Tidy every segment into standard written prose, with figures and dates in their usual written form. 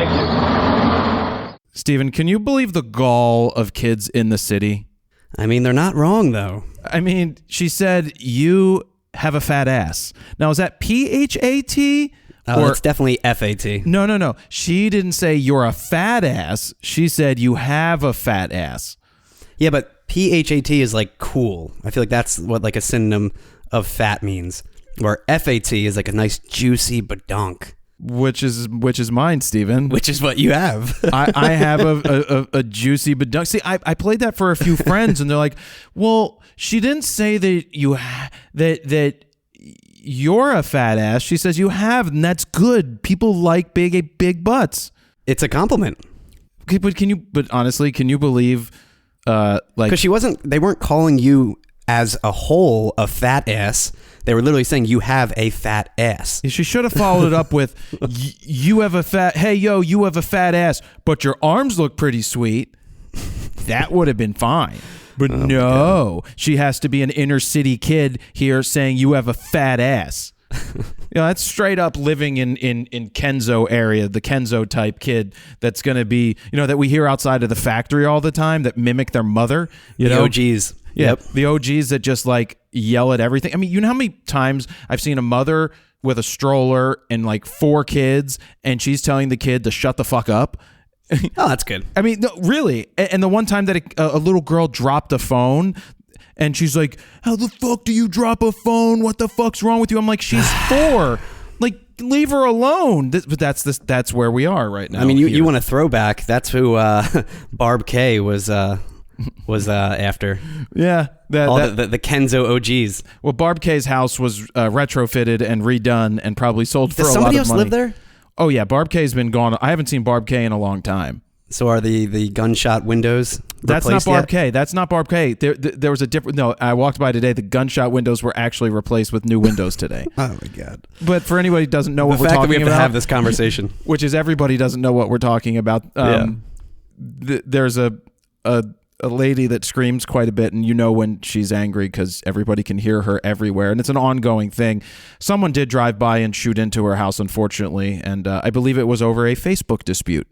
Thank you. Steven, can you believe the gall of kids in the city? I mean, they're not wrong, though. I mean, she said, you have a fat ass. Now, is that P-H-A-T? Oh, it's definitely F-A-T. No. She didn't say you're a fat ass. She said you have a fat ass. Yeah, but P-H-A-T is like cool. I feel like that's what like a synonym of fat means. Where F-A-T is like a nice juicy badonk. Which is mine, Steven. Which is what you have. I have a juicy badunk. See, I played that for a few friends, and they're like, "Well, she didn't say that that you're a fat ass. She says you have, and that's good. People like big butts. It's a compliment." But honestly, can you believe? Because they weren't calling you as a whole a fat ass. They were literally saying you have a fat ass. She should have followed it up with, you have a fat ass, but your arms look pretty sweet. That would have been fine. But no, she has to be an inner city kid here saying you have a fat ass. That's straight up living in Kenzo area, the Kenzo type kid that's going to be, that we hear outside of the factory all the time that mimic their mother. The OGs. Yeah, Yep. The OGs that just like yell at everything. I mean, you know how many times I've seen a mother with a stroller and like 4 kids, and she's telling the kid to shut the fuck up? Oh, that's good. I mean, no, really. And the one time that a little girl dropped a phone, and she's like, "How the fuck do you drop a phone? What the fuck's wrong with you?" I'm like, "She's 4. Like, leave her alone." But that's where we are right now. I mean, you want a throwback? That's who Barb K was after. Yeah. The Kenzo OGs. Well, Barb K's house was retrofitted and redone and probably sold for a lot of money. Does somebody else live there? Oh, yeah. Barb K's been gone. I haven't seen Barb K in a long time. So are the gunshot windows That's not Barb yet? K. That's not Barb K. There was a different... No, I walked by today. The gunshot windows were actually replaced with new windows today. Oh, my God. But for anybody who doesn't know what we're talking about... talking The fact that we have about, to have this conversation. Which is everybody doesn't know what we're talking about. There's a lady that screams quite a bit, and when she's angry because everybody can hear her everywhere, and it's an ongoing thing. Someone did drive by and shoot into her house, unfortunately, and I believe it was over a Facebook dispute.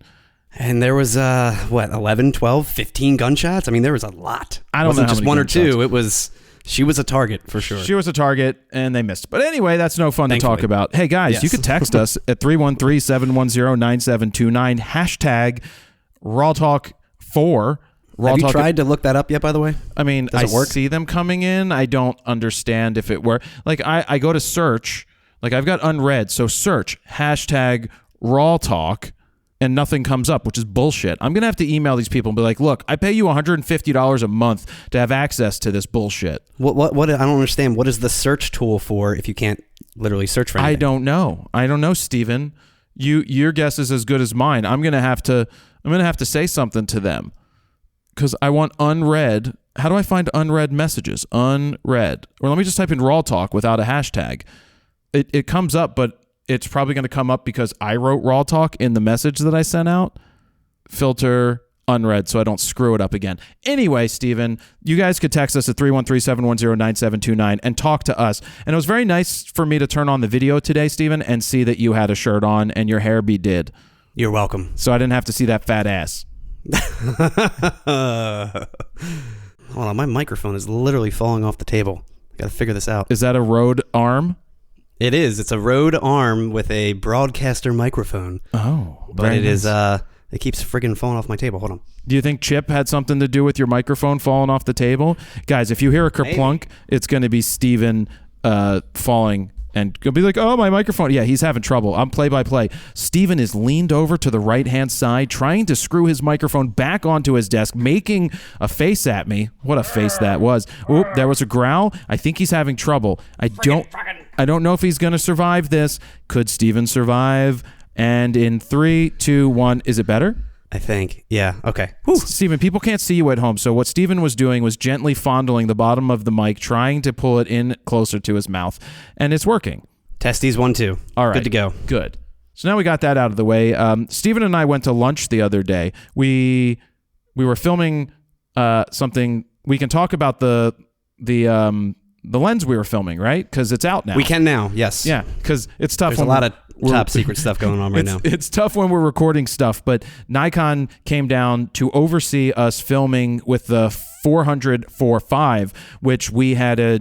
And there was 11, 12, 15 gunshots? I mean, there was a lot. I don't know how just many one gunshots. or two. She was a target for sure. She was a target, and they missed. But anyway, that's no fun to talk about. Hey, guys, Yes. You could text us at 313-710-9729, hashtag RAWtalk4. Have you tried to look that up yet, by the way? I mean, Does it work? see them coming in. I don't understand if it were. Like, I go to search. Like, I've got unread. So search hashtag RAWtalk, and nothing comes up, which is bullshit. I'm going to have to email these people and be like, look, I pay you $150 a month to have access to this bullshit. What? I don't understand. What is the search tool for if you can't literally search for anything? I don't know, Steven. Your guess is as good as mine. I'm going to have to say something to them. Because I want unread. How do I find unread messages? Unread. Or let me just type in RAWtalk without a hashtag. It comes up, but it's probably going to come up because I wrote RAWtalk in the message that I sent out. Filter unread so I don't screw it up again. Anyway, Steven, you guys could text us at 313-710-9729 and talk to us. And it was very nice for me to turn on the video today, Steven, and see that you had a shirt on and your hair be did. You're welcome. So I didn't have to see that fat ass. Hold on, my microphone is literally falling off the table. I gotta figure this out. Is that a Rode arm? It is. It's a Rode arm with a broadcaster microphone. Oh, but it is. It keeps friggin' falling off my table. Hold on. Do you think Chip had something to do with your microphone falling off the table? Guys, if you hear a kerplunk, it's going to be Steven falling. And you'll be like, oh, my microphone. Yeah, he's having trouble. I'm play-by-play. Steven is leaned over to the right-hand side, trying to screw his microphone back onto his desk, making a face at me. What a face that was. Oop, there was a growl. I think he's having trouble. I don't know if he's going to survive this. Could Steven survive? And in 3, 2, 1, is it better? I think. Yeah. Okay. Steven, people can't see you at home, so what Steven was doing was gently fondling the bottom of the mic, trying to pull it in closer to his mouth, and it's working. Testes 1, 2. All right. Good to go. Good. So now we got that out of the way. Steven and I went to lunch the other day. We were filming something. We can talk about the the lens we were filming, right? Because it's out now. We can now, yes. Yeah, because it's tough. There's a lot of top secret stuff going on right now. It's tough when we're recording stuff, but Nikon came down to oversee us filming with the 400-4.5, which we had a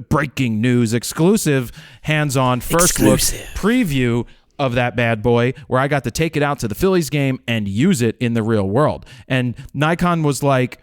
breaking news exclusive, hands-on first look preview of that bad boy, where I got to take it out to the Phillies game and use it in the real world. And Nikon was like,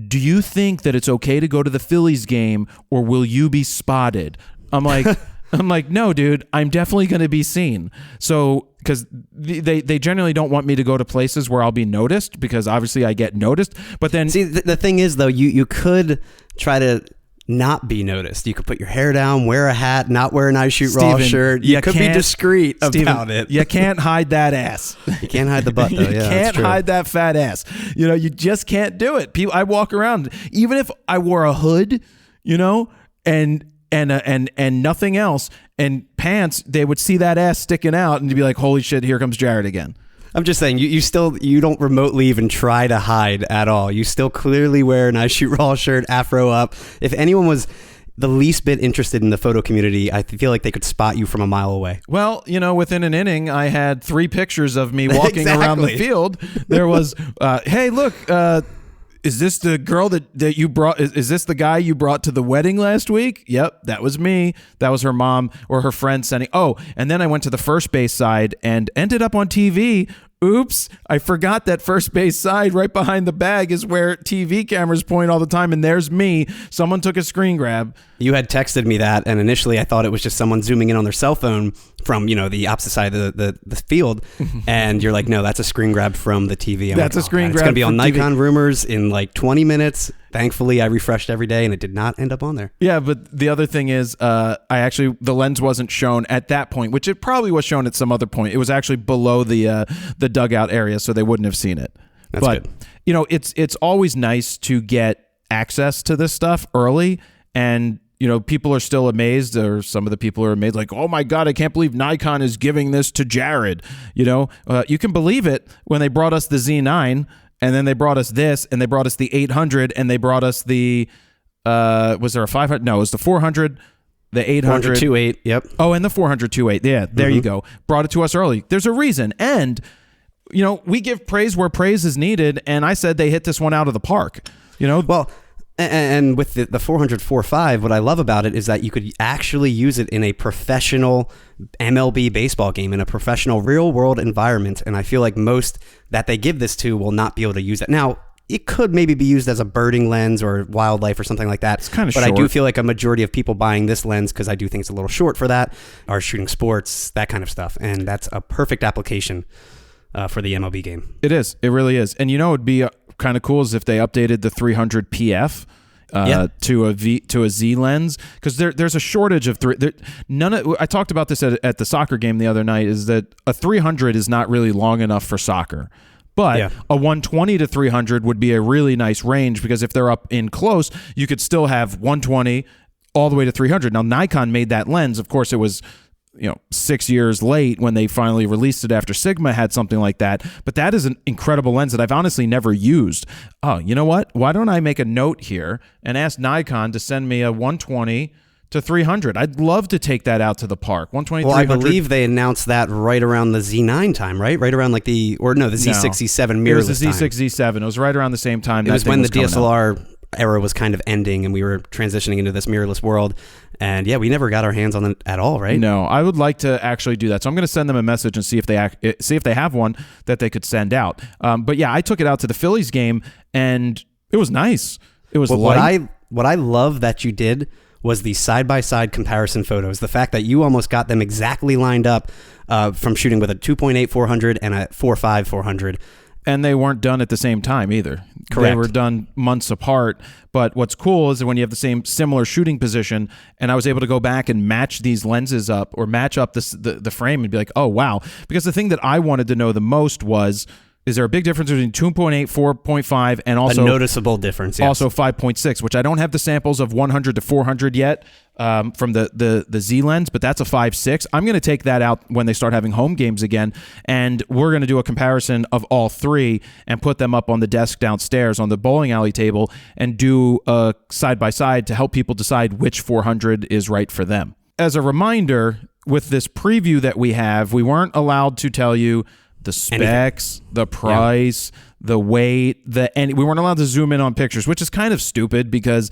do you think that it's okay to go to the Phillies game, or will you be spotted? I'm like, no, dude, I'm definitely going to be seen. So, because they generally don't want me to go to places where I'll be noticed, because obviously I get noticed. But then, see, the thing is, though, you could try to not be noticed. You could put your hair down, wear a hat, not wear an I Shoot Raw shirt. You could be discreet about it. You can't hide that ass. You can't hide the butt, though. You can't hide that fat ass. You know, you just can't do it. People, I walk around, even if I wore a hood, you know, and nothing else, and pants, they would see that ass sticking out and be like, holy shit, here comes Jared again. I'm just saying, you don't remotely even try to hide at all. You still clearly wear an I Shoot Raw shirt, afro up. If anyone was the least bit interested in the photo community, I feel like they could spot you from a mile away. Well, you know, within an inning, I had 3 pictures of me walking around the field. There was, hey, look, is this the girl that you brought? Is this the guy you brought to the wedding last week? Yep, that was me. That was her mom or her friend sending. Oh, and then I went to the first base side and ended up on TV. Oops, I forgot that first base side right behind the bag is where TV cameras point all the time, and there's me. Someone took a screen grab. You had texted me that, and initially I thought it was just someone zooming in on their cell phone from, you know, the opposite side of the field, and you're like, no, that's a screen grab from the TV. That's a screen grab. It's going to be on Nikon TV. Rumors in like 20 minutes. Thankfully, I refreshed every day, and it did not end up on there. Yeah, but the other thing is, the lens wasn't shown at that point, which it probably was shown at some other point. It was actually below the dugout area, so they wouldn't have seen it. That's good. You know, it's always nice to get access to this stuff early, and you know, people are still amazed, or some of the people are amazed, like, oh my God, I can't believe Nikon is giving this to Jared. You know, you can believe it when they brought us the Z9. And then they brought us this, and they brought us the 800, and they brought us the, was there a 500? No, it was the 400, the 800. 400-2.8, yep. Oh, and the 400-2.8. Yeah, there you go. Brought it to us early. There's a reason. And, you know, we give praise where praise is needed, and I said they hit this one out of the park. You know? Well, and with the 400-4.5, what I love about it is that you could actually use it in a professional MLB baseball game, in a professional real-world environment, and I feel like most that they give this to will not be able to use it. Now, it could maybe be used as a birding lens or wildlife or something like that. It's kind of short. But I do feel like a majority of people buying this lens, because I do think it's a little short for that, are shooting sports, that kind of stuff, and that's a perfect application for the MLB game. It is. It really is. And you know, it'd be kind of cool is if they updated the 300 PF to a Z lens, because there's a shortage of I talked about this at the soccer game the other night, is that a 300 is not really long enough for soccer. But a 120 to 300 would be a really nice range, because if they're up in close, you could still have 120 all the way to 300. Now, Nikon made that lens. Of course, it was 6 years late when they finally released it after Sigma had something like that. But that is an incredible lens that I've honestly never used. Oh, you know what? Why don't I make a note here and ask Nikon to send me a 120 to 300? I'd love to take that out to the park. 120, well, 300. I believe they announced that right around the Z9 time, right? Right around the Z6, Z7 mirrorless. It was the Z6, Z7. It was right around the same time. It was when the DSLR era was kind of ending and we were transitioning into this mirrorless world. And yeah, we never got our hands on it at all, right? No, I would like to actually do that. So I'm going to send them a message and see if they have one that they could send out. But yeah, I took it out to the Phillies game, and it was nice. It was light. What I love that you did was the side-by-side comparison photos. The fact that you almost got them exactly lined up from shooting with a 2.8 400 and a 4.5 400. And they weren't done at the same time either. Correct. They were done months apart. But what's cool is that when you have the similar shooting position, and I was able to go back and match these lenses up, or match up the frame and be like, oh, wow. Because the thing that I wanted to know the most was, is there a big difference between 2.8, 4.5, and also a noticeable difference? Yes. Also 5.6, which I don't have the samples of 100 to 400 yet from the Z lens, but that's a 5.6. I'm going to take that out when they start having home games again, and we're going to do a comparison of all three and put them up on the desk downstairs on the bowling alley table and do a side by side to help people decide which 400 is right for them. As a reminder, with this preview that we have, we weren't allowed to tell you the specs, the price, the weight, and we weren't allowed to zoom in on pictures, which is kind of stupid because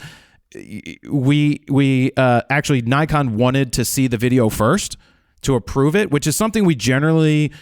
we actually Nikon wanted to see the video first to approve it, which is something we generally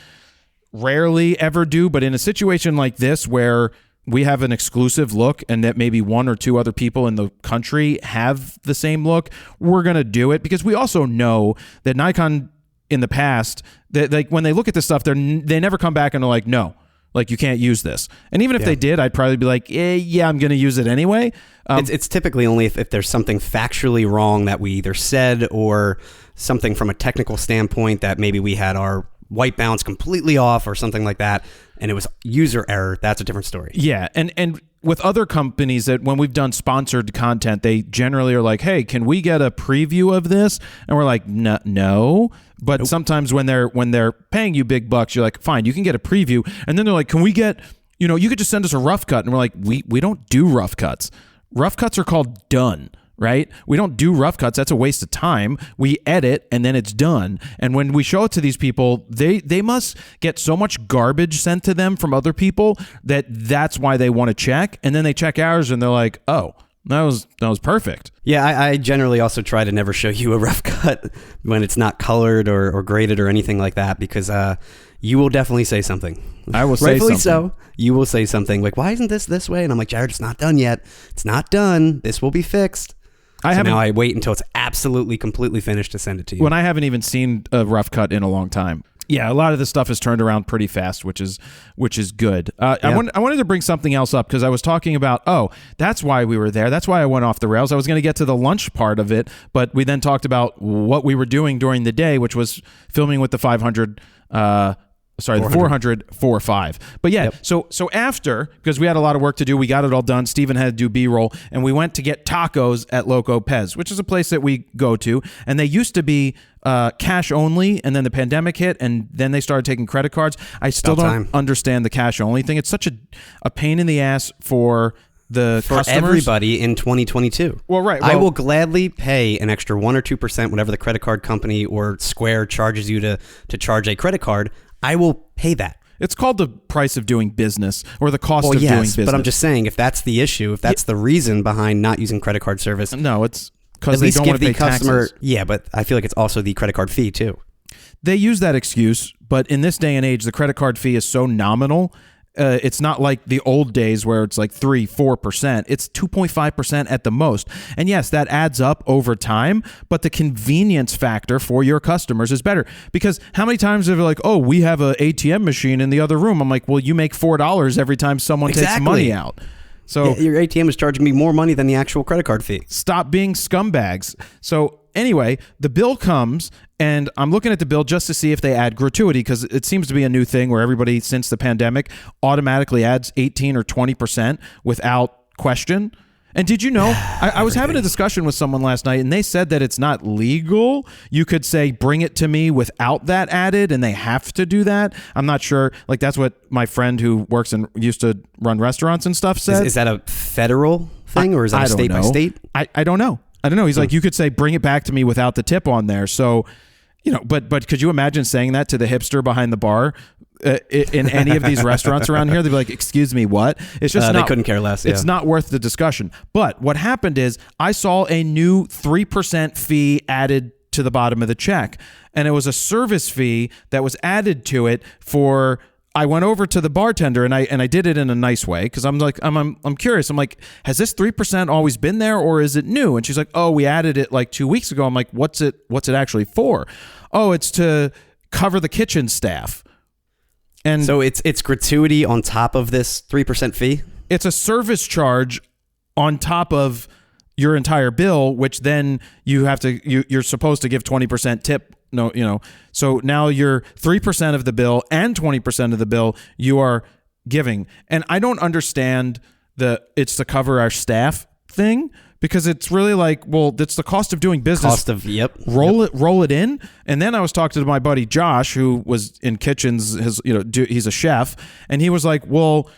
rarely ever do. But in a situation like this where we have an exclusive look and that maybe one or two other people in the country have the same look, we're going to do it because we also know that Nikon in the past, that like when they look at this stuff, they never come back and are like, no, like you can't use this. And even if they did, I'd probably be like, yeah, I'm going to use it anyway. It's typically only if there's something factually wrong that we either said or something from a technical standpoint that maybe we had our white balance completely off or something like that, and it was user error. That's a different story. Yeah, and with other companies that when we've done sponsored content, they generally are like, hey, can we get a preview of this? And we're like, no. But sometimes when they're paying you big bucks, you're like, fine, you can get a preview. And then they're like, can we get, you could just send us a rough cut. And we're like, we don't do rough cuts. Rough cuts are called done. Right? We don't do rough cuts. That's a waste of time. We edit and then it's done. And when we show it to these people, they must get so much garbage sent to them from other people that's why they want to check. And then they check ours and they're like, oh, that was perfect. Yeah, I generally also try to never show you a rough cut when it's not colored or graded or anything like that because you will definitely say something. I will say Rightfully something. so. You will say something like, why isn't this way? And I'm like, Jared, it's not done yet. It's not done. This will be fixed. Now I wait until it's absolutely, completely finished to send it to you. When I haven't even seen a rough cut in a long time. Yeah, a lot of this stuff is turned around pretty fast, which is good. I wanted to bring something else up because I was talking about, that's why we were there. That's why I went off the rails. I was going to get to the lunch part of it, but we then talked about what we were doing during the day, which was filming with the 500 the 400 4.5. But yeah, so after, because we had a lot of work to do, we got it all done. Steven had to do B-roll, and we went to get tacos at Loco Pez, which is a place that we go to. And they used to be cash only, and then the pandemic hit, and then they started taking credit cards. I still don't understand the cash only thing. It's such a pain in the ass for customers. Everybody in 2022. Well, right. I will gladly pay an extra 1 or 2%, whatever the credit card company or Square charges you to charge a credit card. I will pay that. It's called the price of doing business or the cost of doing business. But I'm just saying, if that's the issue, if that's the reason behind not using credit card service. No, it's because they don't want to pay taxes. Yeah, but I feel like it's also the credit card fee too. They use that excuse, but in this day and age, the credit card fee is so nominal. It's not like the old days where it's like 3-4%. It's 2.5% at the most. And yes, that adds up over time, but the convenience factor for your customers is better. Because how many times are they like, oh, we have an ATM machine in the other room? I'm like, well, you make $4 every time someone takes money out. So your ATM is charging me more money than the actual credit card fee. Stop being scumbags. So anyway, the bill comes, and I'm looking at the bill just to see if they add gratuity, because it seems to be a new thing where everybody since the pandemic automatically adds 18 or 20% without question. And did you know, I was having a discussion with someone last night, and they said that it's not legal. You could say, bring it to me without that added, and they have to do that. I'm not sure. Like, that's what my friend who works and used to run restaurants and stuff said. Is that a federal thing, or is that a state by state? I don't know. He's like, you could say, bring it back to me without the tip on there. So, but could you imagine saying that to the hipster behind the bar in any of these restaurants around here? They'd be like, excuse me, what? It's just they couldn't care less. Yeah. It's not worth the discussion. But what happened is I saw a new 3% fee added to the bottom of the check. And it was a service fee that was added to it for... I went over to the bartender and I did it in a nice way because I'm like I'm curious. I'm like, has this 3% always been there or is it new? And she's like, oh, we added it like 2 weeks ago. I'm like, what's it actually for? Oh, it's to cover the kitchen staff. And so it's gratuity on top of this 3% fee. It's a service charge on top of your entire bill, which then you're supposed to give 20% tip. No, so now you're 3% of the bill and 20% of the bill. You are giving. And I don't understand it's to cover our staff thing, because it's really like, well, that's the cost of doing business. Roll it in. And then I was talking to my buddy Josh, who was in kitchens, he's a chef, and he was like, well,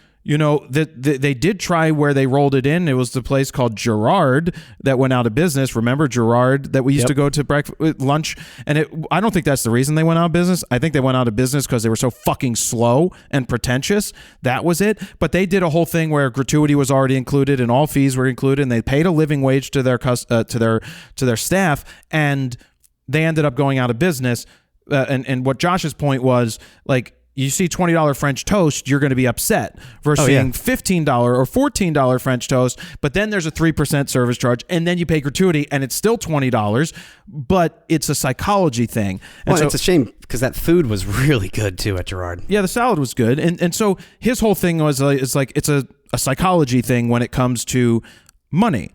they did try where they rolled it in. It was the place called Gerard that went out of business. Remember Gerard that we used to go to lunch? And I don't think that's the reason they went out of business. I think they went out of business because they were so fucking slow and pretentious. That was it. But they did a whole thing where gratuity was already included and all fees were included, and they paid a living wage to their staff, and they ended up going out of business. And what Josh's point was, like, you see $20 French toast, you're going to be upset, versus seeing $15 or $14 French toast, but then there's a 3% service charge, and then you pay gratuity, and it's still $20, but it's a psychology thing. And well, it's a shame because that food was really good too at Gerard. Yeah, the salad was good, and so his whole thing was it's a psychology thing when it comes to money.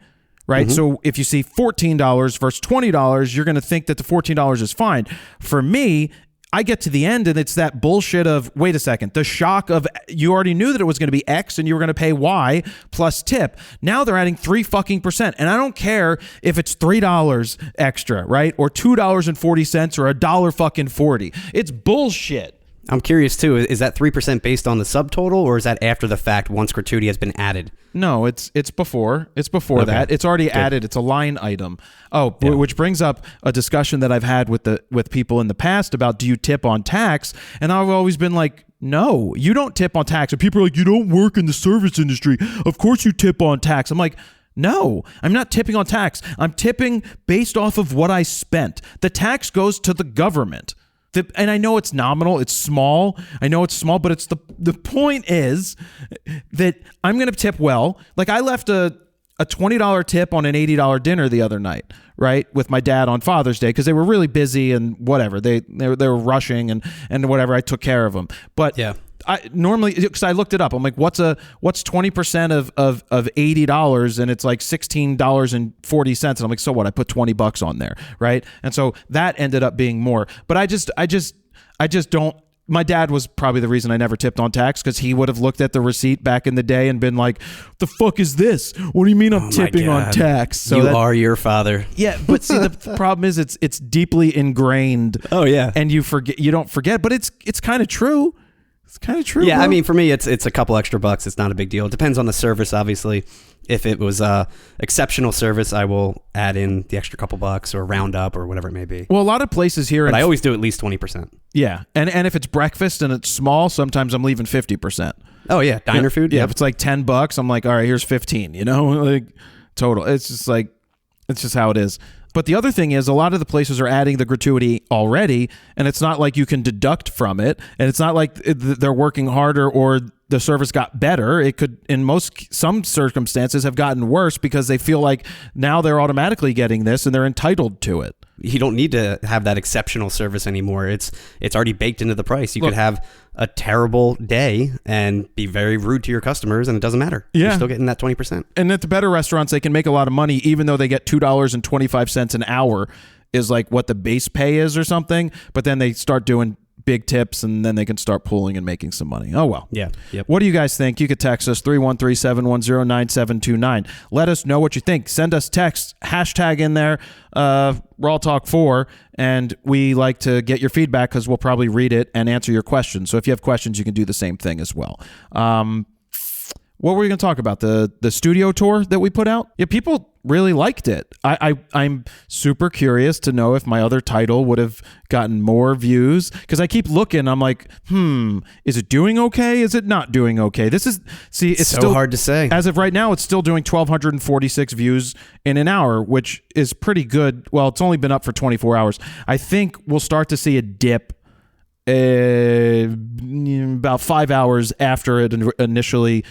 Right. Mm-hmm. So if you see $14 versus $20, you're going to think that the $14 is fine. For me, I get to the end and it's that bullshit of, wait a second, the shock of, you already knew that it was going to be X and you were going to pay Y plus tip. Now they're adding 3%. And I don't care if it's $3 extra, right? Or $2.40 or $1.40. It's bullshit. I'm curious too, is that 3% based on the subtotal, or is that after the fact once gratuity has been added? No, it's before. It's before that. It's already added. It's a line item. Oh, yeah. Which brings up a discussion that I've had with people in the past about, do you tip on tax? And I've always been like, no, you don't tip on tax. And people are like, you don't work in the service industry. Of course you tip on tax. I'm like, no, I'm not tipping on tax. I'm tipping based off of what I spent. The tax goes to the government. And I know it's nominal, it's small. I know it's small, but it's the point is that I'm going to tip well. Like, I left a $20 tip on an $80 dinner the other night, right, with my dad on Father's Day, because they were really busy and whatever. They were rushing and whatever. I took care of them. But yeah. I normally, because I looked it up, I'm like, what's 20% of $80, and it's like $16.40, and I'm like, so what? I put $20 on there, right? And so that ended up being more. But I just don't. My dad was probably the reason I never tipped on tax, because he would have looked at the receipt back in the day and been like, the fuck is this? What do you mean I'm tipping on tax? So you are your father. Yeah, but see, the problem is it's deeply ingrained. Oh yeah, and you don't forget, but it's kind of true. It's kind of true. Yeah, bro. I mean, for me, it's a couple extra bucks. It's not a big deal. It depends on the service, obviously. If it was exceptional service, I will add in the extra couple bucks or round up or whatever it may be. Well, a lot of places here, but I always do at least 20%. Yeah, and if it's breakfast and it's small, sometimes I'm leaving 50%. Oh yeah, diner food. Yeah, if it's like $10, I'm like, all right, here's 15. Like total. It's just how it is. But the other thing is, a lot of the places are adding the gratuity already, and it's not like you can deduct from it, and it's not like they're working harder or the service got better. It could, in some circumstances, have gotten worse because they feel like now they're automatically getting this and they're entitled to it. You don't need to have that exceptional service anymore. It's already baked into the price. You could have a terrible day and be very rude to your customers, and it doesn't matter. Yeah. You're still getting that 20%. And at the better restaurants, they can make a lot of money, even though they get $2.25 an hour is like what the base pay is or something. But then they start doing big tips, and then they can start pooling and making some money. Oh, well. Yeah. Yep. What do you guys think? You could text us 313-710-9729. Let us know what you think. Send us texts, hashtag in there, RAWtalk4, and we like to get your feedback because we'll probably read it and answer your questions. So if you have questions, you can do the same thing as well. What were we going to talk about? The studio tour that we put out? Yeah, people really liked it. I'm super curious to know if my other title would have gotten more views, because I keep looking. I'm like, is it doing okay? Is it not doing okay? It's so still hard to say. As of right now, it's still doing 1,246 views in an hour, which is pretty good. Well, it's only been up for 24 hours. I think we'll start to see a dip about 5 hours after it initially.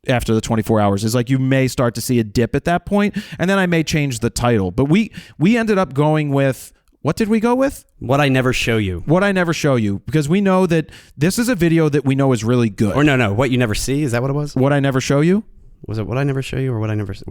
After the 24 hours is like, you may start to see a dip at that point, and then I may change the title. But we ended up going with, what did we go with? What I Never Show You. What I Never Show You, because we know that this is a video that we know is really good. Or no, What You Never See, is that what it was? What I Never Show You? Was it What I Never Show You or What You Never See?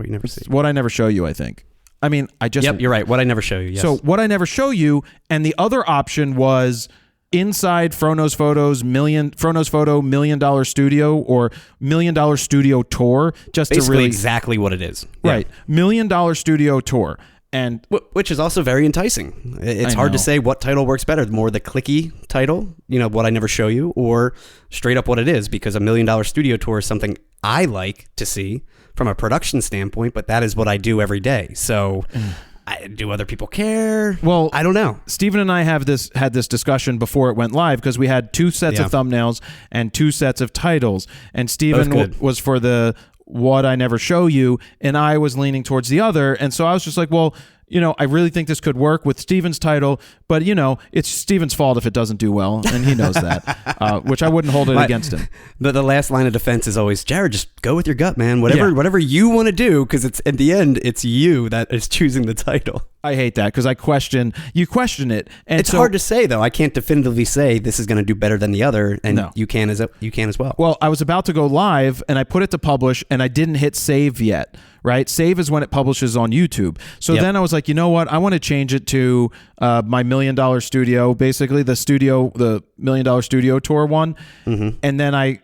What I Never Show You, I think. I mean, Yep, you're right. What I Never Show You, yes. So What I Never Show You, and the other option was inside Frono's Photo $1 million studio or $1 million studio tour, just Basically to really exactly what it is. Right. $1 million studio tour. And which is also very enticing. It's hard to say what title works better, more the clicky title, what I never show you, or straight up what it is, because $1 million studio tour is something I like to see from a production standpoint, but that is what I do every day. So do other people care? Well, I don't know. Steven and I had this discussion before it went live, because we had 2 sets of thumbnails and 2 sets of titles, and Steven was for the what I never show you, and I was leaning towards the other. And so I was just like, well, I really think this could work with Steven's title, but it's Steven's fault if it doesn't do well, and he knows that, which I wouldn't hold it against him. The last line of defense is always, Jared, just go with your gut, man. Whatever you want to do, because it's at the end, it's you that is choosing the title. I hate that, because you question it, and it's hard to say, though. I can't definitively say this is going to do better than the other, and No. you can as well. Well, I was about to go live, and I put it to publish, and I didn't hit save yet. Right, save is when it publishes on YouTube. So then I was like, you know what? I want to change it to my $1 million studio, basically the $1 million studio tour one. Mm-hmm. And then I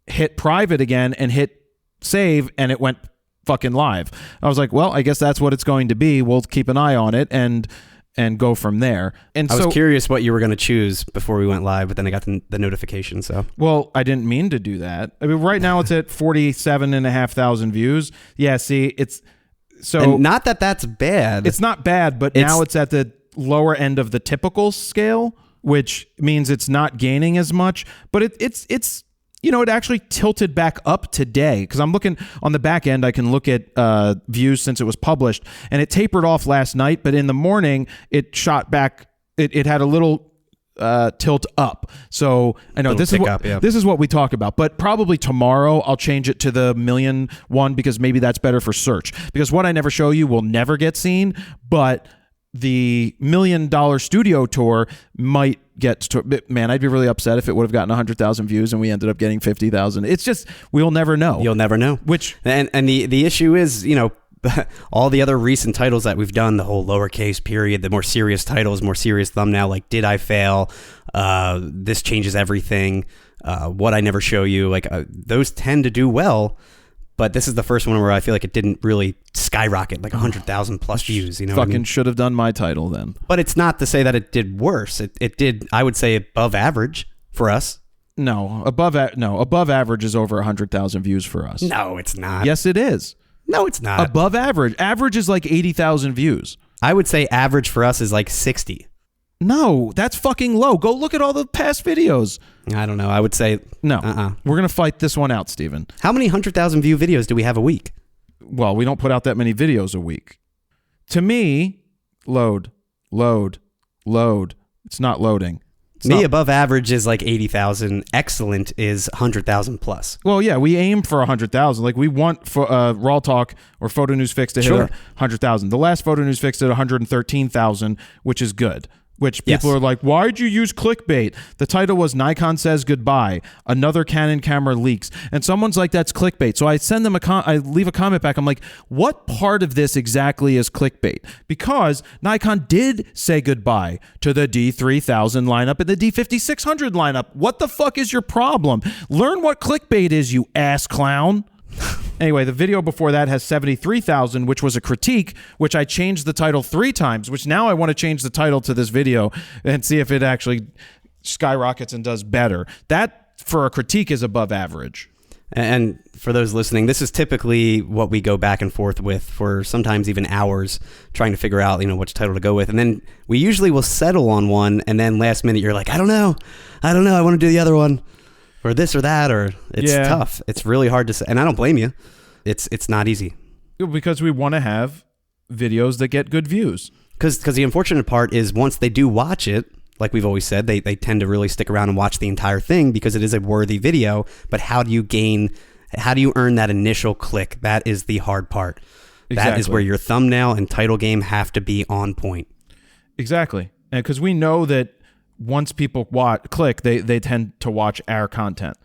hit private again and hit save, and it went fucking live. I was like, well, I guess that's what it's going to be. We'll keep an eye on it and go from there. And I was curious what you were going to choose before we went live, but then I got the notification. So, well, I didn't mean to do that. I mean, right now it's at 47,500 views. Yeah, see, it's so, and not that that's bad. It's not bad, but now it's at the lower end of the typical scale, which means it's not gaining as much. But it's it actually tilted back up today, because I'm looking on the back end. I can look at views since it was published, and it tapered off last night, but in the morning it shot back. It had a little tilt up. So I know this is what we talk about, but probably tomorrow I'll change it to the million one, because maybe that's better for search, because what I never show you will never get seen, but the $1 million studio tour might get to, man, I'd be really upset if it would have gotten 100,000 views and we ended up getting 50,000. It's just, we'll never know. You'll never know. And the issue is, all the other recent titles that we've done, the whole lowercase period, the more serious titles, more serious thumbnail, like Did I Fail? This Changes Everything. What I Never Show You. Like those tend to do well. But this is the first one where I feel like it didn't really skyrocket, like 100,000 plus views. Fucking should have done my title then. But it's not to say that it did worse. It did, I would say, above average for us. No, above average is over 100,000 views for us. No, it's not. Yes, it is. No, it's not. Above average. Average is like 80,000 views. I would say average for us is like 60. No, that's fucking low. Go look at all the past videos. I don't know. I would say no. We're going to fight this one out, Steven. How many 100,000 view videos do we have a week? Well, we don't put out that many videos a week. To me, load. It's not loading. Above average is like 80,000. Excellent is 100,000 plus. Well, yeah, we aim for 100,000. Like we want for RAWtalk or Photo News Fix to hit 100,000. The last Photo News Fix did 113,000, which is good. Which people are like, why'd you use clickbait? The title was Nikon Says Goodbye. Another Canon camera leaks. And someone's like, that's clickbait. So I send them I leave a comment back. I'm like, what part of this exactly is clickbait? Because Nikon did say goodbye to the D3000 lineup and the D5600 lineup. What the fuck is your problem? Learn what clickbait is, you ass clown. Anyway, the video before that has 73,000, which was a critique, which I changed the title 3 times, which now I want to change the title to this video and see if it actually skyrockets and does better. That, for a critique, is above average. And for those listening, this is typically what we go back and forth with for sometimes even hours, trying to figure out, which title to go with. And then we usually will settle on one, and then last minute you're like, I don't know, I want to do the other one. Or this or that, or it's tough. It's really hard to say, and I don't blame you. It's not easy. Because we want to have videos that get good views. Because the unfortunate part is once they do watch it, like we've always said, they tend to really stick around and watch the entire thing because it is a worthy video. But how do you earn that initial click? That is the hard part. Exactly. That is where your thumbnail and title game have to be on point. Exactly. And because we know that once people click, they tend to watch our content.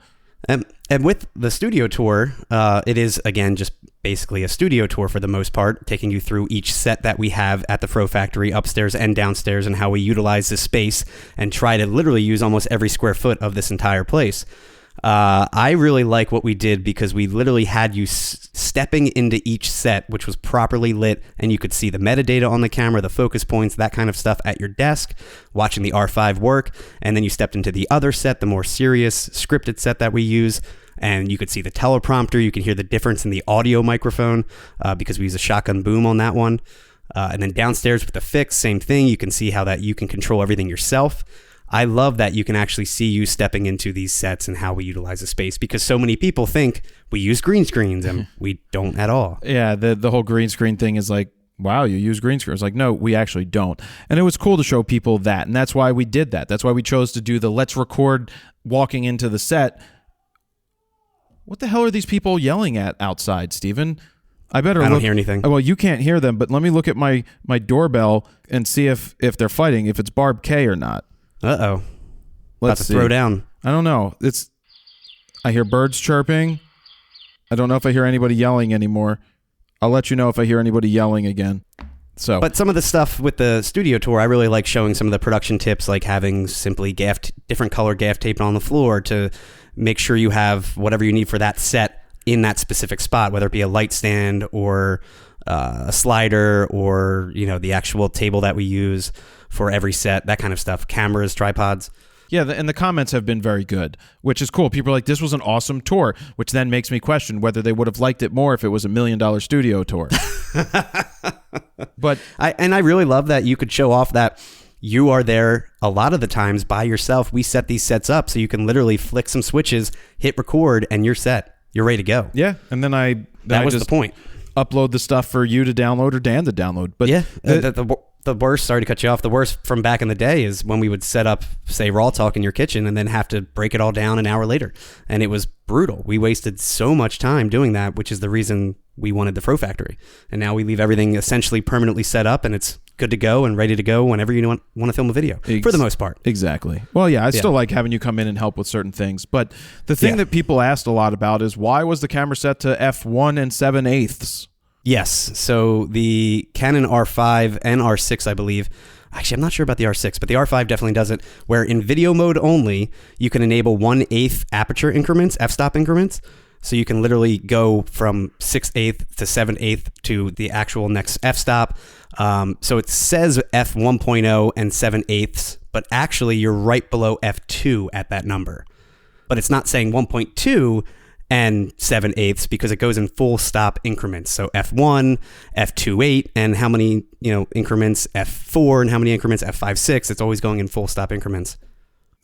And with the studio tour, it is, again, just basically a studio tour for the most part, taking you through each set that we have at the Fro Factory, upstairs and downstairs, and how we utilize this space and try to literally use almost every square foot of this entire place. I really like what we did because we literally had you stepping into each set, which was properly lit, and you could see the metadata on the camera, the focus points, that kind of stuff at your desk, watching the R5 work, and then you stepped into the other set, the more serious scripted set that we use, and you could see the teleprompter. You could hear the difference in the audio microphone because we use a shotgun boom on that one. And then downstairs with the fix, same thing. You can see how that you can control everything yourself. I love that you can actually see you stepping into these sets and how we utilize the space, because so many people think we use green screens and we don't at all. Yeah, the whole green screen thing is like, wow, you use green screen. It's like, no, we actually don't. And it was cool to show people that, and that's why we did that. That's why we chose to do the let's record walking into the set. What the hell are these people yelling at outside, Steven? I don't hear anything. Well, you can't hear them, but let me look at my doorbell and see if they're fighting, if it's Barb K or not. Uh-oh. Let's About to throw down. I don't know. I hear birds chirping. I don't know if I hear anybody yelling anymore. I'll let you know if I hear anybody yelling again. But some of the stuff with the studio tour, I really like showing some of the production tips, like having simply different color gaff tape on the floor to make sure you have whatever you need for that set in that specific spot, whether it be a light stand or a slider or, the actual table that we use for every set, that kind of stuff, cameras, tripods. Yeah, and the comments have been very good, which is cool. People are like, this was an awesome tour, which then makes me question whether they would have liked it more if it was $1 million studio tour. But I really love that you could show off that you are there a lot of the times by yourself. We set these sets up so you can literally flick some switches, hit record, and you're set. You're ready to go. Yeah, and then that was the point. Upload the stuff for you to download or Dan to download. But yeah, the worst, sorry to cut you off, the worst from back in the day is when we would set up, say, RAWtalk in your kitchen and then have to break it all down an hour later. And it was brutal. We wasted so much time doing that, which is the reason we wanted the Fro Factory. And now we leave everything essentially permanently set up, and it's good to go and ready to go whenever you want to film a video, for the most part. Exactly. Well, yeah, I still like having you come in and help with certain things. But the thing that people asked a lot about is, why was the camera set to f1 and 7/8? Yes. So the Canon R5 and R6, I believe. Actually, I'm not sure about the R6, but the R5 definitely does it, where in video mode only, you can enable 1/8 aperture increments, f-stop increments. So you can literally go from 6/8 to 7/8 to the actual next f-stop. So it says f1.0 and 7/8, but actually you're right below f2 at that number. But it's not saying 1.2 and 7/8 because it goes in full stop increments. So f1, f2.8, and how many increments f4, and how many increments f5.6. It's always going in full stop increments.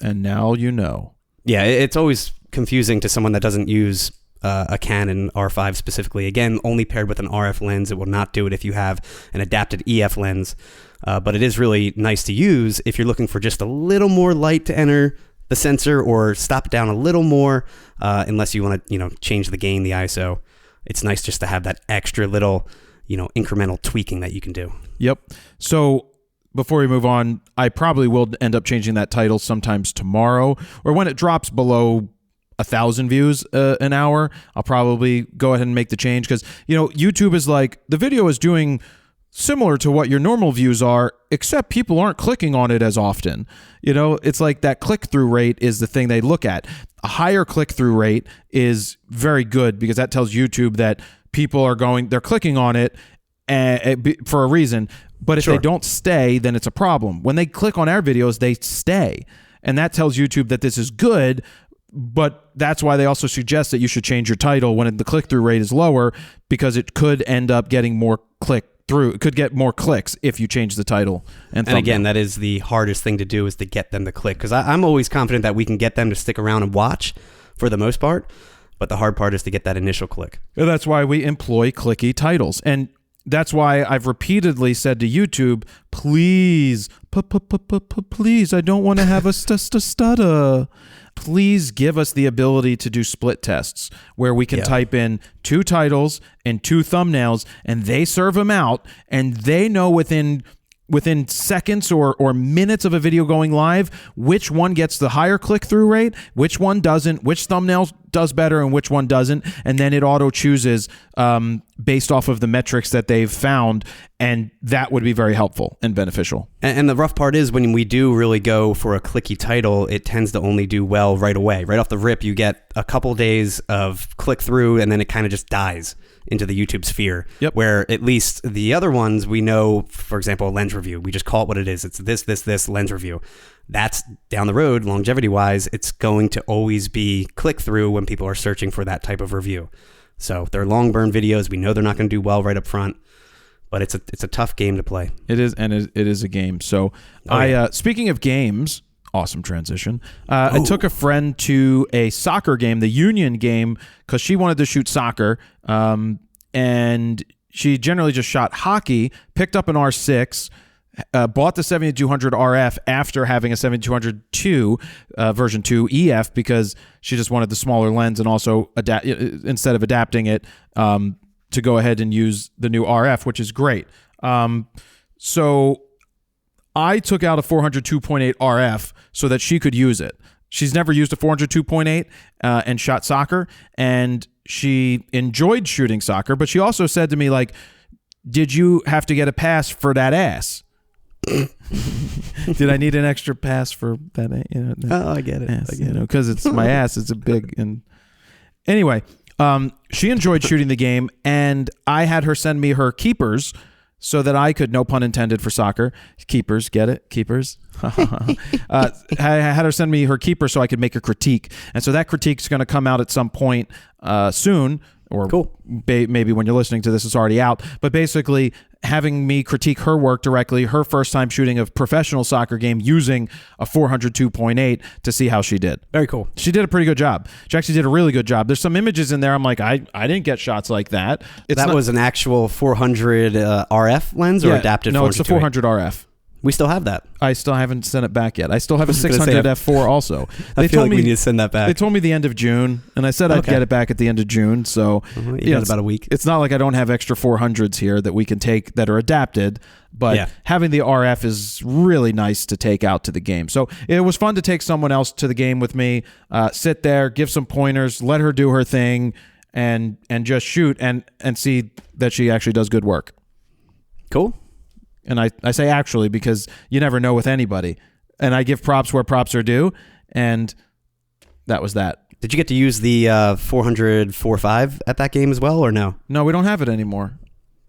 And now you know. Yeah, it's always confusing to someone that doesn't use a Canon R5 specifically. Again, only paired with an RF lens. It will not do it if you have an adapted EF lens. But it is really nice to use if you're looking for just a little more light to enter the sensor, or stop it down a little more, unless you want to, change the gain, the ISO. It's nice just to have that extra little, incremental tweaking that you can do. Yep. So before we move on, I probably will end up changing that title sometimes tomorrow, or when it drops below 1,000 views an hour, I'll probably go ahead and make the change, because, YouTube is like, the video is doing similar to what your normal views are, except people aren't clicking on it as often. It's like that click-through rate is the thing they look at. A higher click-through rate is very good, because that tells YouTube that people they're clicking on it for a reason. But if they don't stay, then it's a problem. When they click on our videos, they stay. And that tells YouTube that this is good, but that's why they also suggest that you should change your title when the click-through rate is lower, because it could end up getting more it could get more clicks if you change the title. And again, that is the hardest thing to do, is to get them to click, because I'm always confident that we can get them to stick around and watch for the most part, but the hard part is to get that initial click. And that's why we employ clicky titles. And that's why I've repeatedly said to YouTube, please, please, I don't want to have a stutter. Please give us the ability to do split tests where we can type in 2 titles and 2 thumbnails, and they serve them out, and they know within seconds or minutes of a video going live which one gets the higher click-through rate, which one doesn't, which thumbnail does better and which one doesn't, and then it auto chooses based off of the metrics that they've found, and that would be very helpful and beneficial. And the rough part is when we do really go for a clicky title, it tends to only do well right away. Right off the rip, you get a couple days of click through, and then it kind of just dies into the YouTube sphere. Yep. Where at least the other ones we know, for example, a lens review, we just call it what it is. It's this lens review. That's down the road, longevity-wise, it's going to always be click-through when people are searching for that type of review. So they're long-burn videos. We know they're not going to do well right up front, but it's a tough game to play. It is, and it is a game. So speaking of games, awesome transition. I took a friend to a soccer game, the Union game, because she wanted to shoot soccer, and she generally just shot hockey, picked up an R6, bought the 7200 RF after having a 7200 II, version 2 EF, because she just wanted the smaller lens, and also instead of adapting it to go ahead and use the new RF, which is great. So I took out a 400 2.8 RF so that she could use it. She's never used a 400 2.8 and shot soccer, and she enjoyed shooting soccer, but she also said to me, like, did you have to get a pass for that ass? Did I need an extra pass for that? I get it. Ass, because it's my ass. It's a big and anyway. She enjoyed shooting the game, and I had her send me her keepers so that I could, no pun intended for soccer, keepers, get it? Keepers. I had her send me her keeper so I could make a critique, and so that critique is going to come out at some point soon. Or cool. Maybe when you're listening to this, it's already out. But basically, having me critique her work directly, her first time shooting a professional soccer game using a 400 2.8 to see how she did. Very cool. She did a pretty good job. She actually did a really good job. There's some images in there. I'm like, I didn't get shots like that. That was an actual 400 RF lens or adapted? No, it's the 400 RF. We still have that. I still haven't sent it back yet. I still have a 600 F4 also. I feel like we need to send that back. They told me the end of June, and I said I'd get it back at the end of June. So you got about a week. It's not like I don't have extra 400s here that we can take that are adapted, but having the RF is really nice to take out to the game. So it was fun to take someone else to the game with me, sit there, give some pointers, let her do her thing, and just shoot and see that she actually does good work. Cool. And I say actually because you never know with anybody. And I give props where props are due, and that was that. Did you get to use the 400 4.5 at that game as well, or no? No, we don't have it anymore.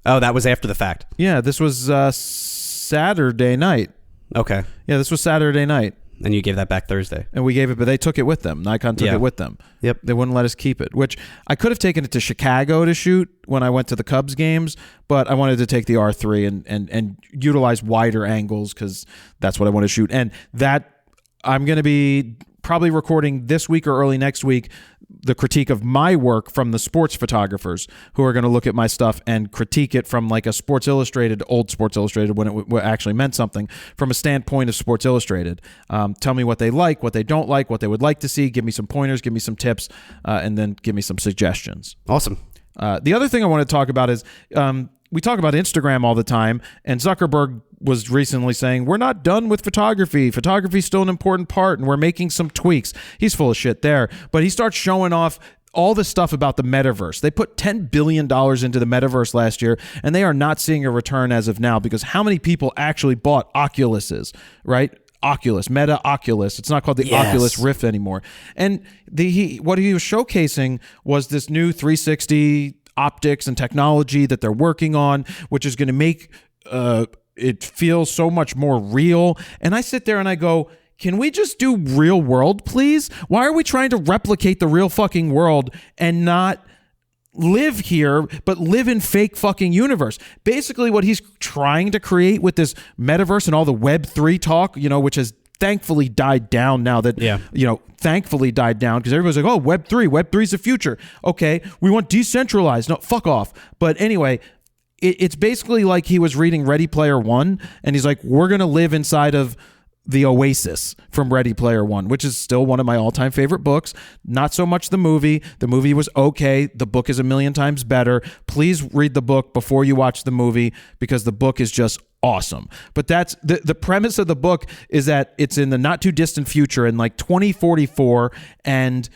Oh, that was after the fact. Yeah, this was Saturday night. Okay. Yeah, this was Saturday night. And you gave that back Thursday. And we gave it, but they took it with them. Nikon took it with them. Yep. They wouldn't let us keep it, which I could have taken it to Chicago to shoot when I went to the Cubs games, but I wanted to take the R3 and utilize wider angles because that's what I want to shoot. And that I'm going to be probably recording this week or early next week the critique of my work from the sports photographers who are going to look at my stuff and critique it from like a Sports Illustrated, old Sports Illustrated when it actually meant something, from a standpoint of Sports Illustrated. Tell me what they like, what they don't like, what they would like to see, give me some pointers, give me some tips, and then give me some suggestions. Awesome. The other thing I want to talk about is we talk about Instagram all the time, and Zuckerberg was recently saying, we're not done with photography. Photography is still an important part, and we're making some tweaks. He's full of shit there. But he starts showing off all this stuff about the metaverse. They put $10 billion into the metaverse last year, and they are not seeing a return as of now because how many people actually bought Oculuses, right? Oculus, Meta Oculus. It's not called the Oculus Rift anymore. And what he was showcasing was this new 360 optics and technology that they're working on, which is going to make it feel so much more real. And I sit there and I go, can we just do real world, please? Why are we trying to replicate the real fucking world and not live here, but live in fake fucking universe? Basically what he's trying to create with this metaverse and all the Web3 talk, which has thankfully died down now that, thankfully died down because everybody's like, oh, Web3's the future. Okay, we want decentralized. No, fuck off. But anyway, it's basically like he was reading Ready Player One, and he's like, we're going to live inside of the Oasis from Ready Player One, which is still one of my all-time favorite books. Not so much the movie. The movie was okay. The book is a million times better. Please read the book before you watch the movie because the book is just awesome. But that's the premise of the book is that it's in the not too distant future in like 2044, and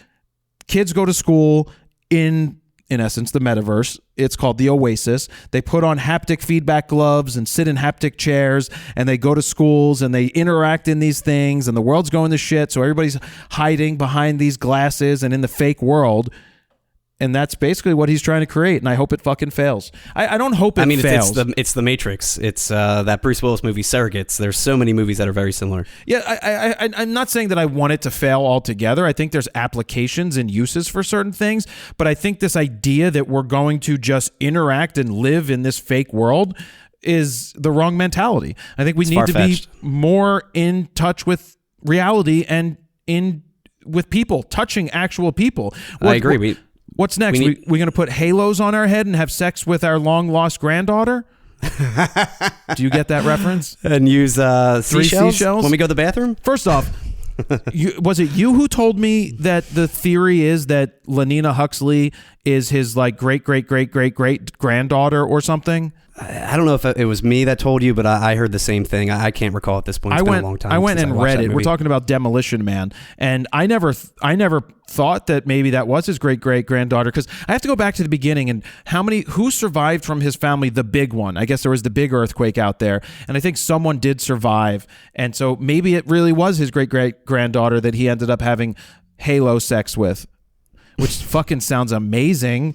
kids go to school in essence, the metaverse. It's called the Oasis. They put on haptic feedback gloves and sit in haptic chairs, and they go to schools and they interact in these things, and the world's going to shit. So everybody's hiding behind these glasses and in the fake world. And that's basically what he's trying to create, and I hope it fucking fails. I don't hope it fails. It's the Matrix. It's that Bruce Willis movie, Surrogates. There's so many movies that are very similar. Yeah, I'm not saying that I want it to fail altogether. I think there's applications and uses for certain things, but I think this idea that we're going to just interact and live in this fake world is the wrong mentality. I think we need to be more in touch with reality and with people, touching actual people. I agree. What's next? We going to put halos on our head and have sex with our long-lost granddaughter? Do you get that reference? And use three seashells when we go to the bathroom? First off, was it you who told me that the theory is that Lenina Huxley is his like great-great-great-great-great-granddaughter or something? I don't know if it was me that told you, but I heard the same thing. I can't recall at this point. It's been a long time. I went and read it. We're talking about Demolition Man, and I never thought that maybe that was his great-great-granddaughter, because I have to go back to the beginning and who survived from his family, the big one. I guess there was the big earthquake out there, and I think someone did survive, and so maybe it really was his great-great-granddaughter that he ended up having halo sex with. Which fucking sounds amazing.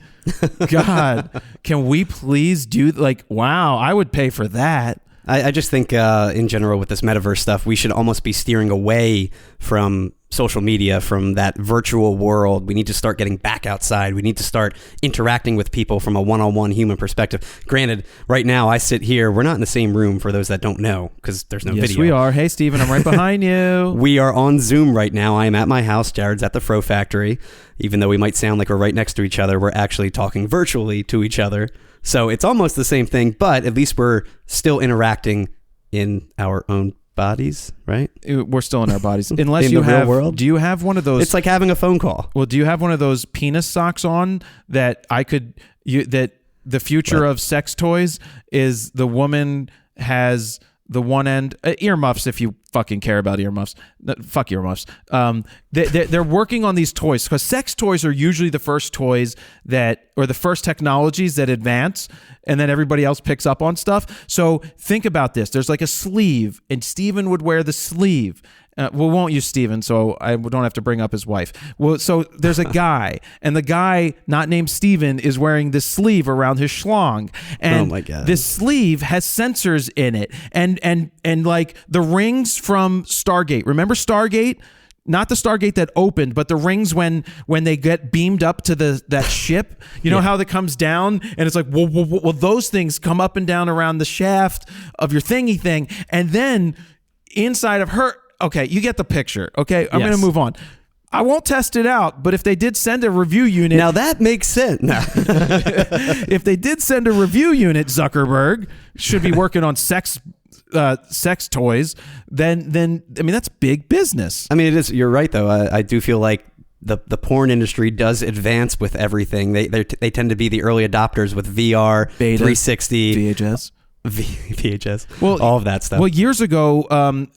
God, can we please do wow, I would pay for that. I just think in general with this metaverse stuff, we should almost be steering away from social media, from that virtual world. We need to start getting back outside. We need to start interacting with people from a one-on-one human perspective. Granted, right now I sit here. We're not in the same room for those that don't know because there's no video. Yes, we are. Hey, Steven, I'm right behind you. We are on Zoom right now. I am at my house. Jared's at the Fro Factory. Even though we might sound like we're right next to each other, we're actually talking virtually to each other. So it's almost the same thing, but at least we're still interacting in our own bodies, right? We're still in our bodies. Unless in you the have, real world? Do you have one of those? It's like having a phone call. Well, do you have one of those penis socks on that that the future of sex toys is the woman has the one end, earmuffs if you fucking care about earmuffs. Fuck earmuffs. They're working on these toys because sex toys are usually the first toys or the first technologies that advance, and then everybody else picks up on stuff. So think about this. There's like a sleeve, and Steven would wear the sleeve. We won't use Steven, so I don't have to bring up his wife. Well, so there's a guy, and the guy not named Steven is wearing this sleeve around his schlong. And oh my God. This sleeve has sensors in it. And like the rings from Stargate. Remember Stargate? Not the Stargate that opened, but the rings when they get beamed up to that ship. You know how that comes down, and it's like, well, those things come up and down around the shaft of your thingy thing, and then inside of her. Okay, you get the picture. Okay, I'm going to move on. I won't test it out, but if they did send a review unit... Now that makes sense. No. If they did send a review unit, Zuckerberg should be working on sex toys, then I mean, that's big business. I mean, it is. You're right, though. I do feel like the porn industry does advance with everything. They tend to be the early adopters with VR, Beta, 360, VHS, all of that stuff. Well, years ago,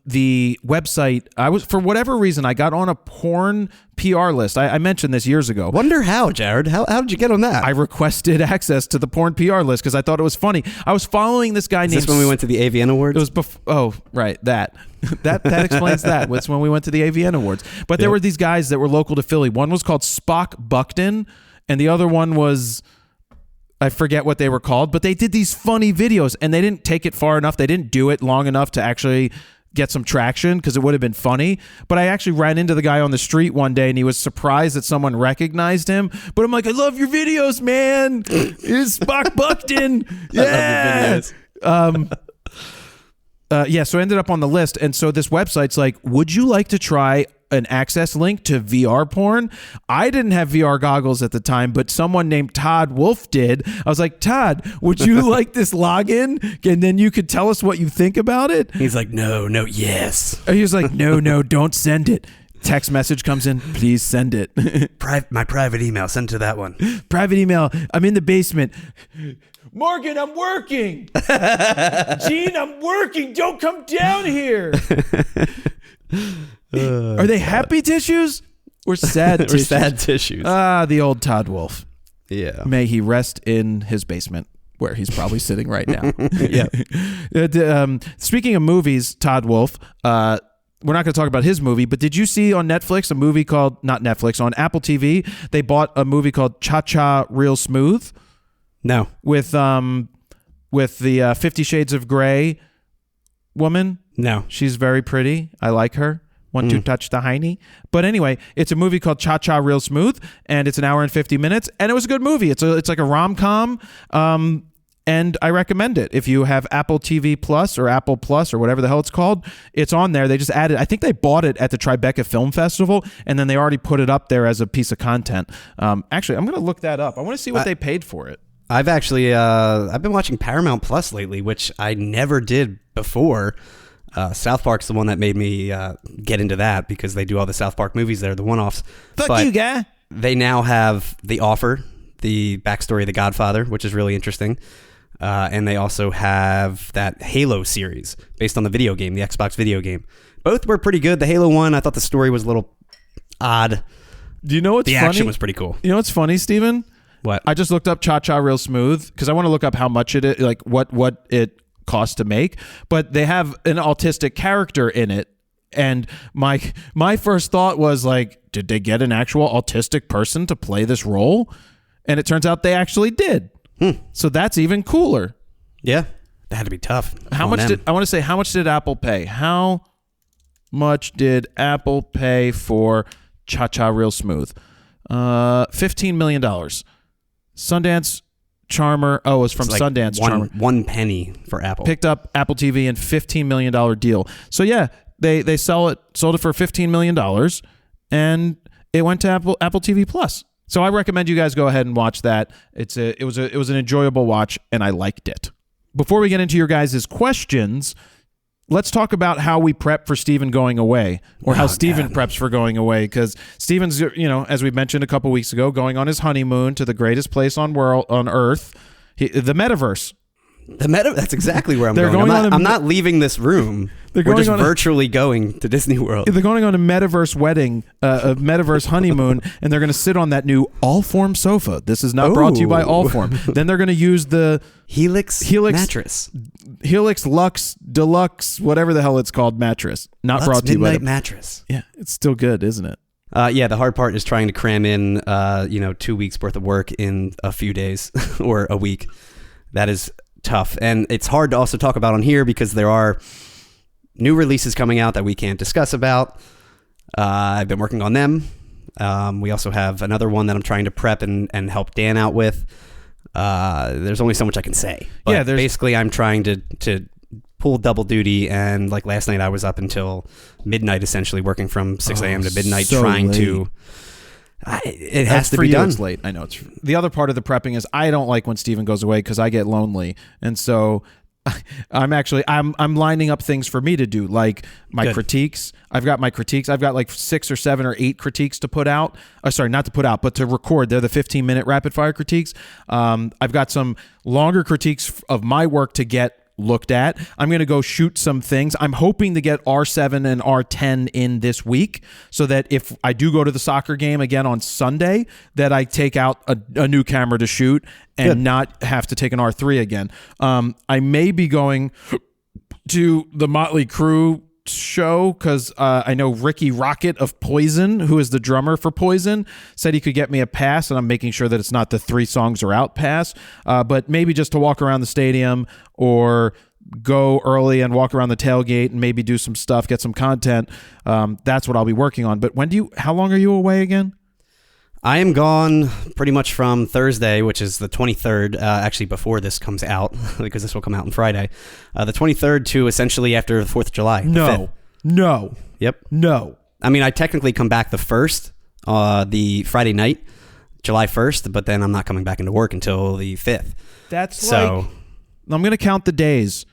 the website, for whatever reason, I got on a porn PR list. I mentioned this years ago. Wonder how, Jared? How did you get on that? I requested access to the porn PR list because I thought it was funny. I was following this guy named... Is this when we went to the AVN Awards? It was oh, right, that explains that. It's when we went to the AVN Awards. But there were these guys that were local to Philly. One was called Spock Buckton, and the other one was... I forget what they were called, but they did these funny videos, and they didn't take it far enough. They didn't do it long enough to actually get some traction because it would have been funny. But I actually ran into the guy on the street one day, and he was surprised that someone recognized him. But I'm like, I love your videos, man. It's Spock Buckton. Yeah. I love your videos. So I ended up on the list. And so this website's like, would you like to try an access link to VR porn? I didn't have VR goggles at the time, but someone named Todd Wolf did. I was like, Todd, would you like this login? And then you could tell us what you think about it. He's like, no, yes. He was like, no, don't send it. Text message comes in, please send it. My private email, send to that one. Private email, I'm in the basement. Morgan, I'm working. Gene, I'm working. Don't come down here. Are they happy tissues? We're sad We're tissues. sad tissues. Ah, the old Todd Wolf. Yeah. May he rest in his basement, where he's probably sitting right now. Yeah. Speaking of movies, Todd Wolf, we're not going to talk about his movie, but did you see on Netflix a movie called, not Netflix, on Apple TV, they bought a movie called Cha-Cha Real Smooth? No. With the 50 Shades of Grey woman. No. She's very pretty. I like her. Want to touch the hiney? But anyway, it's a movie called Cha-Cha Real Smooth, and it's an hour and 50 minutes, and it was a good movie. It's like a rom-com, and I recommend it. If you have Apple TV Plus or Apple Plus or whatever the hell it's called, it's on there. They just added, I think they bought it at the Tribeca Film Festival, and then they already put it up there as a piece of content. Actually, I'm going to look that up. I want to see what they paid for it. I've actually I've been watching Paramount Plus lately, which I never did before. South Park's the one that made me get into that because they do all the South Park movies there, the one-offs. Fuck you, guy. They now have The Offer, the backstory of The Godfather, which is really interesting. And they also have that Halo series based on the video game, the Xbox video game. Both were pretty good. The Halo one, I thought the story was a little odd. Do you know what's funny? The action was pretty cool. You know what's funny, Steven? What? I just looked up Cha-Cha Real Smooth because I want to look up how much it is, like what it costs to make. But they have an autistic character in it, and my first thought was like, did they get an actual autistic person to play this role? And it turns out they actually did. So that's even cooler. Yeah, that had to be tough. How much did Apple pay? How much did Apple pay for Cha-Cha Real Smooth? $15 million. Sundance Charmer. Oh, it was from It's like Sundance Charmer. 1 penny for Apple. Picked up Apple TV and $15 million deal. So yeah, they sold it for $15 million, and it went to Apple TV Plus. So I recommend you guys go ahead and watch that. It was an enjoyable watch, and I liked it. Before we get into your guys' questions, let's talk about how we prep for Steven going away, or how Steven preps for going away, because Steven's, as we mentioned a couple weeks ago, going on his honeymoon to the greatest place on Earth, the metaverse. That's exactly where I'm They're going. going I'm not leaving this room. We're just virtually going to Disney World. They're going on a metaverse wedding, a metaverse honeymoon, and they're going to sit on that new Allform sofa. This is not brought to you by Allform. Then they're going to use the Helix mattress. Helix Lux Deluxe, whatever the hell it's called, mattress. Not brought to you by Midnight mattress. Yeah, it's still good, isn't it? Yeah, the hard part is trying to cram in 2 weeks worth of work in a few days or a week. That is tough, and it's hard to also talk about on here because there are new releases coming out that we can't discuss about. I've been working on them. We also have another one that I'm trying to prep and help Dan out with. There's only so much I can say. But basically I'm trying to pull double duty, and like last night I was up until midnight essentially working from 6 a.m. to midnight trying to... It has to be done. It's late. I know. The other part of the prepping is I don't like when Steven goes away because I get lonely, and so I'm lining up things for me to do, like my critiques. I've got my critiques. I've got like 6 or 7 or 8 critiques to put out. Sorry, not to put out, but to record. They're the 15-minute rapid fire critiques. I've got some longer critiques of my work to get looked at. I'm going to go shoot some things. I'm hoping to get R7 and R10 in this week so that if I do go to the soccer game again on Sunday, that I take out a new camera to shoot and not have to take an R3 again. I may be going to the Motley Crue show because I know Ricky Rocket of Poison, who is the drummer for Poison, said he could get me a pass, and I'm making sure that it's not the 3 songs are out pass, but maybe just to walk around the stadium or go early and walk around the tailgate and maybe do some stuff, get some content. That's what I'll be working on. But how long are you away again? I am gone pretty much from Thursday, which is the 23rd, actually before this comes out, because this will come out on Friday, the 23rd to essentially after the 4th of July. No. Yep. No. I mean, I technically come back the 1st, the Friday night, July 1st, but then I'm not coming back into work until the 5th. That's like I'm going to count the days.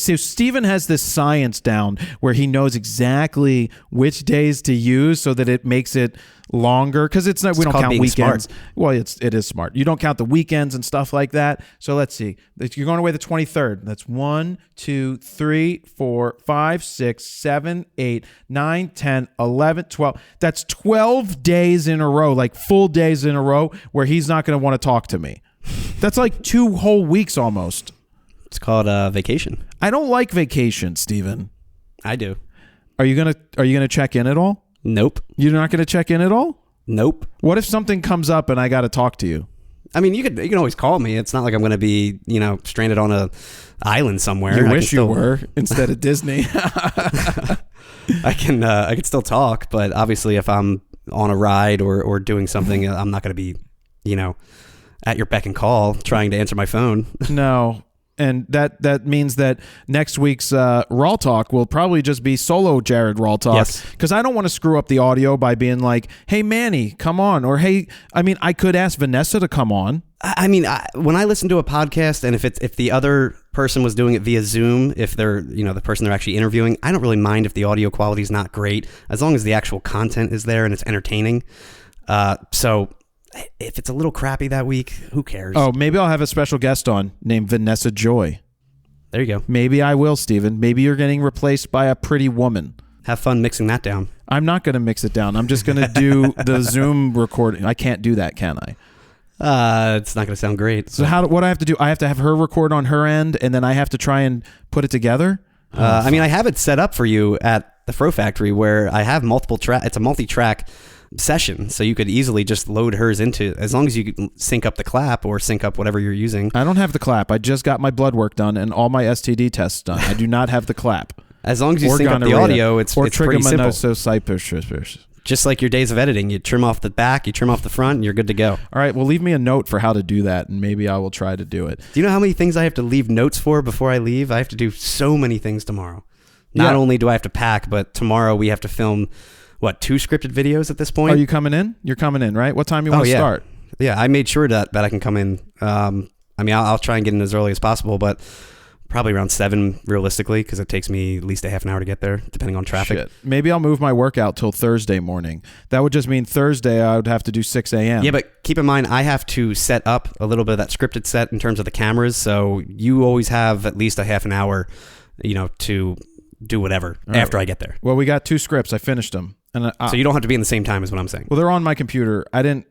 See, Steven has this science down where he knows exactly which days to use so that it makes it longer, because it's not, we don't count weekends. Smart. Well, it is smart. You don't count the weekends and stuff like that. So let's see. You're going away the 23rd. That's 1, 2, 3, 4, 5, 6, 7, 8, 9, 10, 11, 12. That's 12 days in a row, like full days in a row, where he's not going to want to talk to me. That's like 2 whole weeks almost. It's called vacation. I don't like vacation, Steven. I do. Are you gonna check in at all? Nope. You're not gonna check in at all? Nope. What if something comes up and I got to talk to you? I mean, you can always call me. It's not like I'm going to be, stranded on a island somewhere. You wish you were instead of Disney. I can still talk, but obviously if I'm on a ride or doing something, I'm not going to be, at your beck and call trying to answer my phone. No. And that means that next week's RAWtalk will probably just be solo Jared RAWtalk. Yes. Because I don't want to screw up the audio by being like, hey, Manny, come on. Or, hey, I could ask Vanessa to come on. When I listen to a podcast, and if the other person was doing it via Zoom, if they're, the person they're actually interviewing, I don't really mind if the audio quality is not great, as long as the actual content is there and it's entertaining. So if it's a little crappy that week, who cares? Oh, maybe I'll have a special guest on named Vanessa Joy. There you go. Maybe I will, Steven. Maybe you're getting replaced by a pretty woman. Have fun mixing that down. I'm not going to mix it down. I'm just going to do the Zoom recording. I can't do that, can I? It's not going to sound great. So what do I have to do? I have to have her record on her end, and then I have to try and put it together? I have it set up for you at the Fro Factory where I have multiple track. It's a multi-track session, so you could easily just load hers into, as long as you sync up the clap or sync up whatever you're using. I don't have the clap. I just got my blood work done and all my STD tests done. I do not have the clap. As long as you sync up the audio, it's pretty simple. Just like your days of editing, you trim off the back, you trim off the front, and you're good to go. All right, well, leave me a note for how to do that, and maybe I will try to do it. Do you know how many things I have to leave notes for before I leave? I have to do so many things tomorrow. Not only do I have to pack, but tomorrow we have to film 2 scripted videos at this point? Are you coming in? You're coming in, right? What time you want to start? Yeah, I made sure that I can come in. I'll try and get in as early as possible, but probably around 7 realistically, because it takes me at least a half an hour to get there, depending on traffic. Shit. Maybe I'll move my workout till Thursday morning. That would just mean Thursday I would have to do 6 a.m. Yeah, but keep in mind, I have to set up a little bit of that scripted set in terms of the cameras, so you always have at least a half an hour, to do whatever after I get there. Well, we got 2 scripts. I finished them. And so you don't have to be in the same time is what I'm saying. Well, they're on my computer. I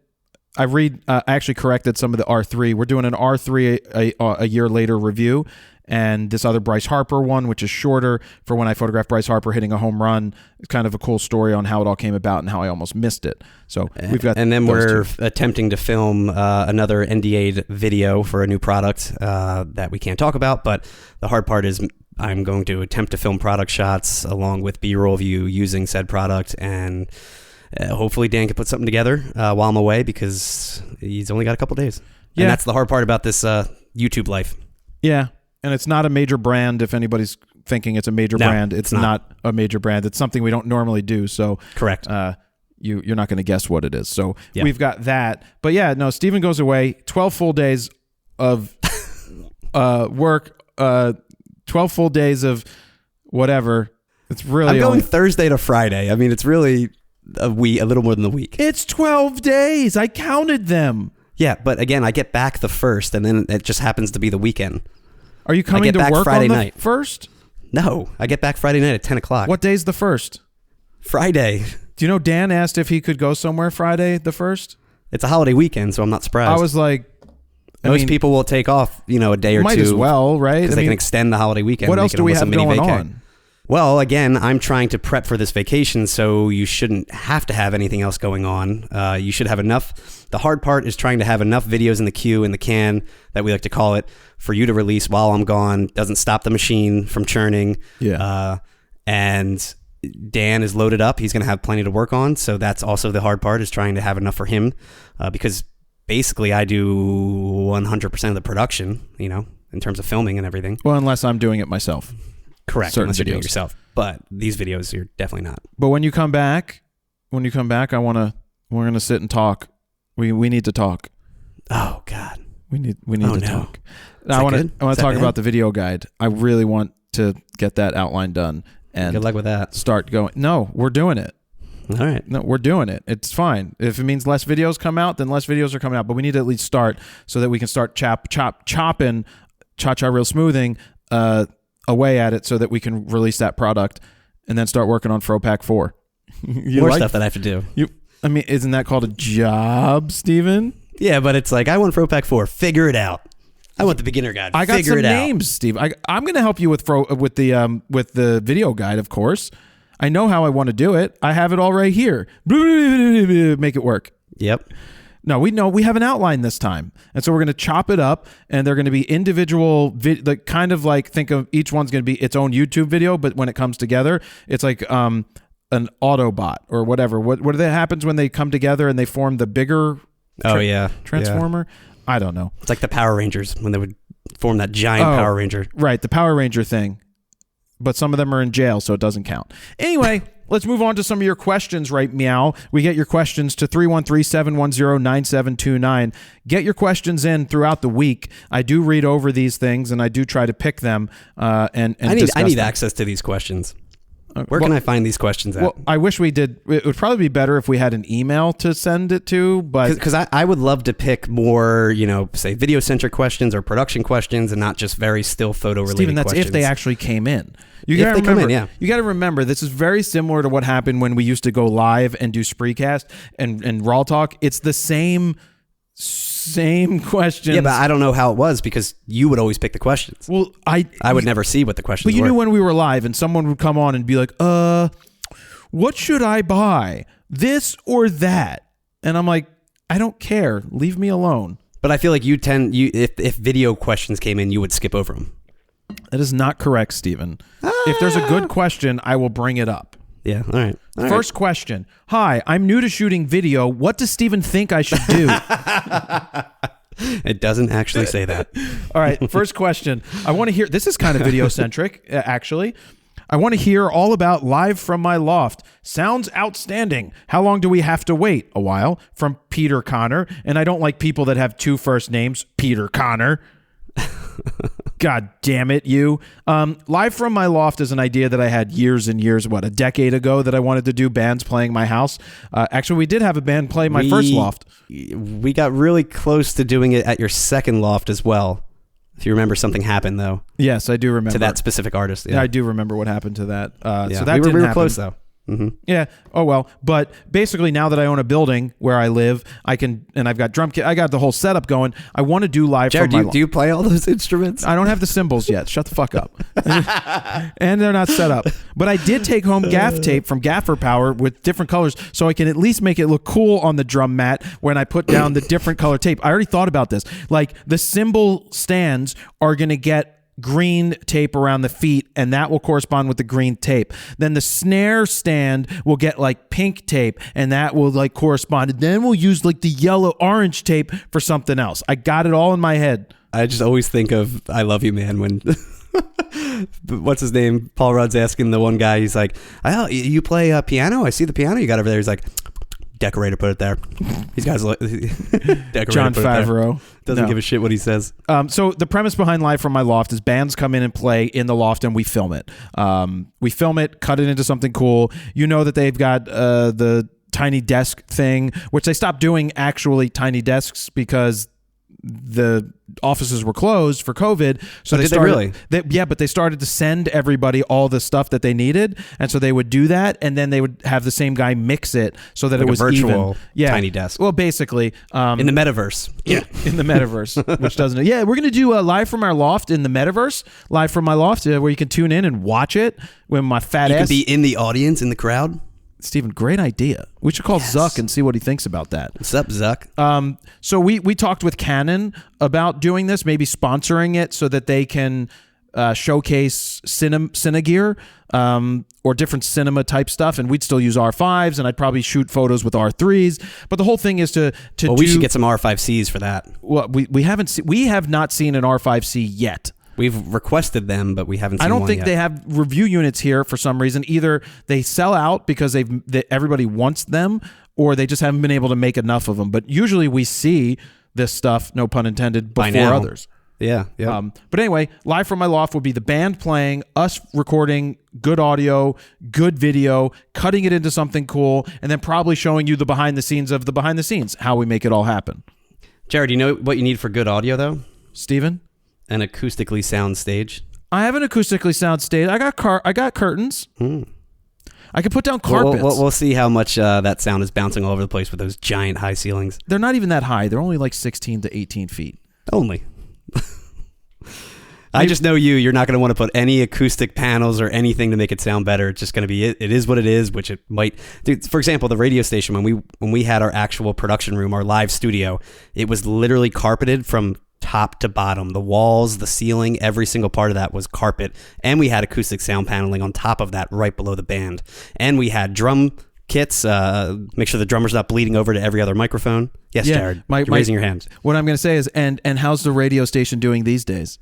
actually corrected some of the R3. We're doing an R3 a year later review, and this other Bryce Harper one, which is shorter, for when I photographed Bryce Harper hitting a home run. It's kind of a cool story on how it all came about and how I almost missed it. So we've got, and then we're attempting to film another NDA'd video for a new product that we can't talk about. But the hard part is I'm going to attempt to film product shots along with B-roll of you using said product, and hopefully Dan can put something together while I'm away, because he's only got a couple days. Yeah. And that's the hard part about this YouTube life. Yeah. And it's not a major brand. If anybody's thinking it's a major brand, it's not a major brand. It's something we don't normally do. So correct. You're not going to guess what it is. So we've got that. But yeah, no, Steven goes away. 12 full days of work. 12 full days of whatever. It's really I'm going Thursday to Friday. I mean, it's really a little more than a week. It's 12 days. I counted them. Yeah, but again, I get back the 1st, and then it just happens to be the weekend. Are you coming to work Friday on the night. 1st? No, I get back Friday night at 10 o'clock. What day's the 1st? Friday. Do you know Dan asked if he could go somewhere Friday the 1st? It's a holiday weekend, so I'm not surprised. I was like... Most people will take off, a day or two. Might as well, right? Because they can extend the holiday weekend. What else do we have going on? Well, again, I'm trying to prep for this vacation, so you shouldn't have to have anything else going on. You should have enough. The hard part is trying to have enough videos in the queue, in the can, that we like to call it, for you to release while I'm gone. Doesn't stop the machine from churning. Yeah. And Dan is loaded up. He's going to have plenty to work on. So that's also the hard part, is trying to have enough for him, because basically I do 100% of the production, in terms of filming and everything. Well, unless I'm doing it myself. Correct. Unless you're doing it yourself. But these videos, you're definitely not. But when you come back, we're going to sit and talk. We need to talk. Oh, God. We need Oh, to no. talk. Is I that want good? to Is that talk bad? about the video guide. I really want to get that outline done and Good luck with that. start going. No, we're doing it. All right. No, we're doing it. It's fine. If it means less videos come out, then less videos are coming out. But we need to at least start so that we can start chopping cha-cha real smoothing away at it so that we can release that product and then start working on Pack 4. More stuff that I have to do. I mean, isn't that called a job, Steven? Yeah, but it's like, I want Pack 4. Figure it out. I want the beginner guide. I got Figure some it out. names, Steve. I'm going to help you with the video guide, of course. I know how I want to do it. I have it all right here. Make it work. Yep. No, we have an outline this time. And so we're going to chop it up, and they're going to be individual, kind of like, think of each one's going to be its own YouTube video, but when it comes together, it's like an Autobot or whatever. What happens when they come together and they form the bigger Transformer? Yeah. I don't know. It's like the Power Rangers when they would form that giant Power Ranger. Right, the Power Ranger thing. But some of them are in jail, so it doesn't count. Anyway, let's move on to some of your questions, right, Meow? We get your questions to 313-710-9729. Get your questions in throughout the week. I do read over these things, and I do try to pick them and I discuss need them. access to these questions. Where can I find these questions at? Well, I wish we did. It would probably be better if we had an email to send it to, but Because I would love to pick more, say video-centric questions or production questions and not just very still photo-related Steven, that's questions. if they actually came in. You If gotta they come remember, in, yeah. You got to remember, this is very similar to what happened when we used to go live and do Spreecast and RAWtalk. It's the same questions. Yeah, but I don't know how it was because you would always pick the questions. Well, I would never see what the questions But you were. knew when we were live and someone would come on and be like, what should I buy? This or that? And I'm like, I don't care. Leave me alone. But I feel like if video questions came in, you would skip over them. That is not correct, Steven. If there's a good question, I will bring it up. Yeah, all right. First question. Hi, I'm new to shooting video. What does Steven think I should do? It doesn't actually say that. All right, first question. I want to hear, this is kind of video-centric, actually. I want to hear all about Live from My Loft. Sounds outstanding. How long do we have to wait? A while. From Peter Connor. And I don't like people that have two first names. Peter Connor. God damn it, you. Live from My Loft is an idea that I had years and years, a decade ago, that I wanted to do bands playing my house. Actually, we did have a band play my first loft. We got really close to doing it at your second loft as well. If you remember, something happened, though. Yes, I do remember. To that specific artist. Yeah, I do remember what happened to that. Yeah. So that we were happen. close, though. Mm-hmm. Yeah. Oh well. But basically, now that I own a building where I live, I can, and I've got drum kit. I got the whole setup going. I want to do live. Jared, from my do you play all those instruments? I don't have the cymbals yet. Shut the fuck up. And they're not set up. But I did take home gaff tape from Gaffer Power with different colors, so I can at least make it look cool on the drum mat when I put down the different color tape. I already thought about this. Like the cymbal stands are gonna get green tape around the feet, and that will correspond with the green tape. Then the snare stand will get like pink tape, and that will like correspond. And then we'll use like the yellow orange tape for something else. I got it all in my head. I just always think of I Love You Man when what's his name? Paul Rudd's asking the one guy, he's like, oh, you play piano? I see the piano you got over there. He's like, decorator, put it there. He's got decorator. John Favreau doesn't give a shit what he says. So the premise behind Live from My Loft is bands come in and play in the loft, and we film it. We film it, cut it into something cool. You know that they've got the tiny desk thing, which they stopped doing actually tiny desks because the offices were closed for COVID. So did they really? Yeah, but they started to send everybody all the stuff that they needed, and so they would do that, and then they would have the same guy mix it so that like it was a virtual even. Yeah, tiny desk. Well, basically, in the metaverse. Yeah, in the metaverse, which doesn't. Yeah, we're gonna do a Live from Our Loft in the metaverse. Live from My Loft, where you can tune in and watch it when my fat you ass. could be in the audience in the crowd. Steven, great idea. We should call Zuck and see what he thinks about that. What's up, Zuck? So we talked with Canon about doing this, maybe sponsoring it so that they can showcase cine gear or different cinema type stuff, and we'd still use R5s, and I'd probably shoot photos with R3s. But the whole thing is to we should get some R5Cs for that. Well, we have not seen an R5C yet. We've requested them, but we haven't seen I don't one think yet. they have review units here for some reason. Either they sell out because everybody wants them, or they just haven't been able to make enough of them. But usually we see this stuff, no pun intended, By before now. others. Yeah. But anyway, Live from My Loft would be the band playing, us recording good audio, good video, cutting it into something cool, and then probably showing you the behind the scenes of the behind the scenes, how we make it all happen. Jared, you know what you need for good audio, though? Steven? An acoustically sound stage. I have an acoustically sound stage. I got curtains. I could put down carpets. We'll see how much that sound is bouncing all over the place with those giant high ceilings. They're not even that high. They're only like 16 to 18 feet. Only. I just know you're not going to want to put any acoustic panels or anything to make it sound better. It's just going to be it is what it is, which it might. Dude, for example, the radio station, when we had our actual production room, our live studio, it was literally carpeted from top to bottom. The walls, the ceiling, every single part of that was carpet, and we had acoustic sound paneling on top of that right below the band, and we had drum kits. Make sure the drummer's not bleeding over to every other microphone. Yes, Yeah, Jared, you're raising your hands. What I'm going to say is, and how's the radio station doing these days?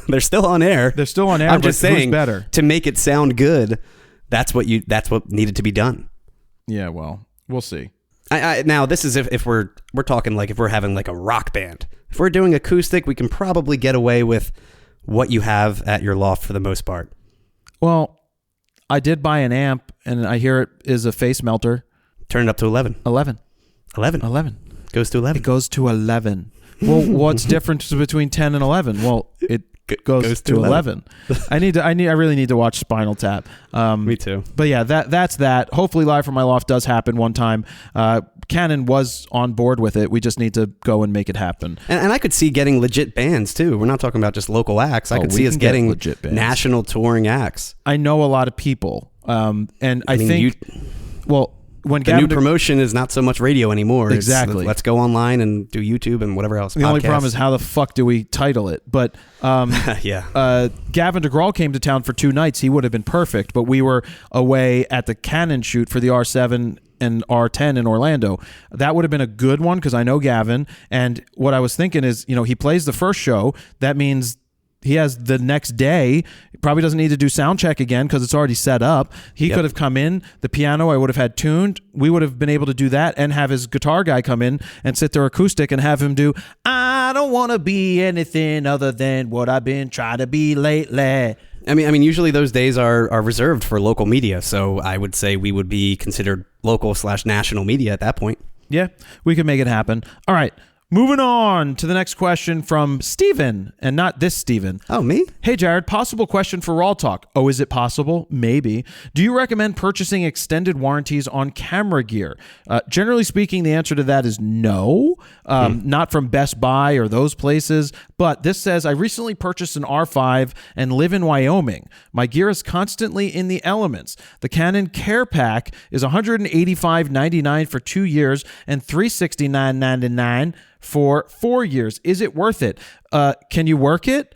They're still on air. They're still on air. I'm but just saying, who's better? to make it sound good, that's what needed to be done. Yeah, well, we'll see. Now this is if we're talking like if we're having like a rock band. If we're doing acoustic, we can probably get away with what you have at your loft for the most part. Well, I did buy an amp, and I hear it is a face melter. Turn it up to 11. 11. 11. 11. Goes to 11. It goes to 11. Well, what's different between 10 and 11? Well, it goes to 11. I really need to watch Spinal Tap. Me too. But yeah, that's that. Hopefully Live from My Loft does happen one time. Canon was on board with it. We just need to go and make it happen. And I could see getting legit bands too. We're not talking about just local acts. I could see us getting legit bands. National touring acts. I know a lot of people. And I think when the new promotion is not so much radio anymore. Exactly. Let's go online and do YouTube and whatever else. The only problem is how the fuck do we title it? But yeah. Gavin DeGraw came to town for 2 nights. He would have been perfect, but we were away at the Canon shoot for the R7 and R10 in Orlando. That would have been a good one because I know Gavin. And what I was thinking is, he plays the first show. That means he has the next day. He probably doesn't need to do sound check again because it's already set up. He could have come in. The piano I would have had tuned. We would have been able to do that and have his guitar guy come in and sit there acoustic and have him do, I don't want to be anything other than what I've been trying to be lately. I mean, usually those days are reserved for local media. So I would say we would be considered local/national media at that point. Yeah, we could make it happen. All right. Moving on to the next question from Steven, and not this Steven. Oh, me? Hey, Jared, possible question for RAWtalk. Oh, is it possible? Maybe. Do you recommend purchasing extended warranties on camera gear? Generally speaking, the answer to that is no. Not from Best Buy or those places. But this says, I recently purchased an R5 and live in Wyoming. My gear is constantly in the elements. The Canon Care Pack is $185.99 for 2 years and $369.99 for 4 years. Is it worth it? Can you work it?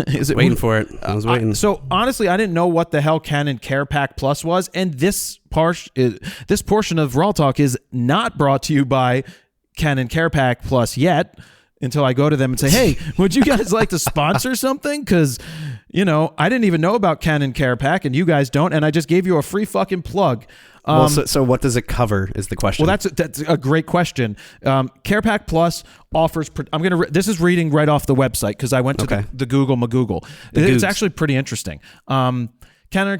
Is it waiting for it? I was waiting. So honestly, I didn't know what the hell Canon Care Pack Plus was, and this portion of RAWtalk is not brought to you by Canon Care Pack Plus yet. Until I go to them and say, hey, would you guys like to sponsor something? Because, I didn't even know about Canon Care Pack, and you guys don't, and I just gave you a free fucking plug. So what does it cover is the question. Well, that's a great question. Care Pack Plus offers. This is reading right off the website because I went to the Google Magoogle. It's actually pretty interesting. Canon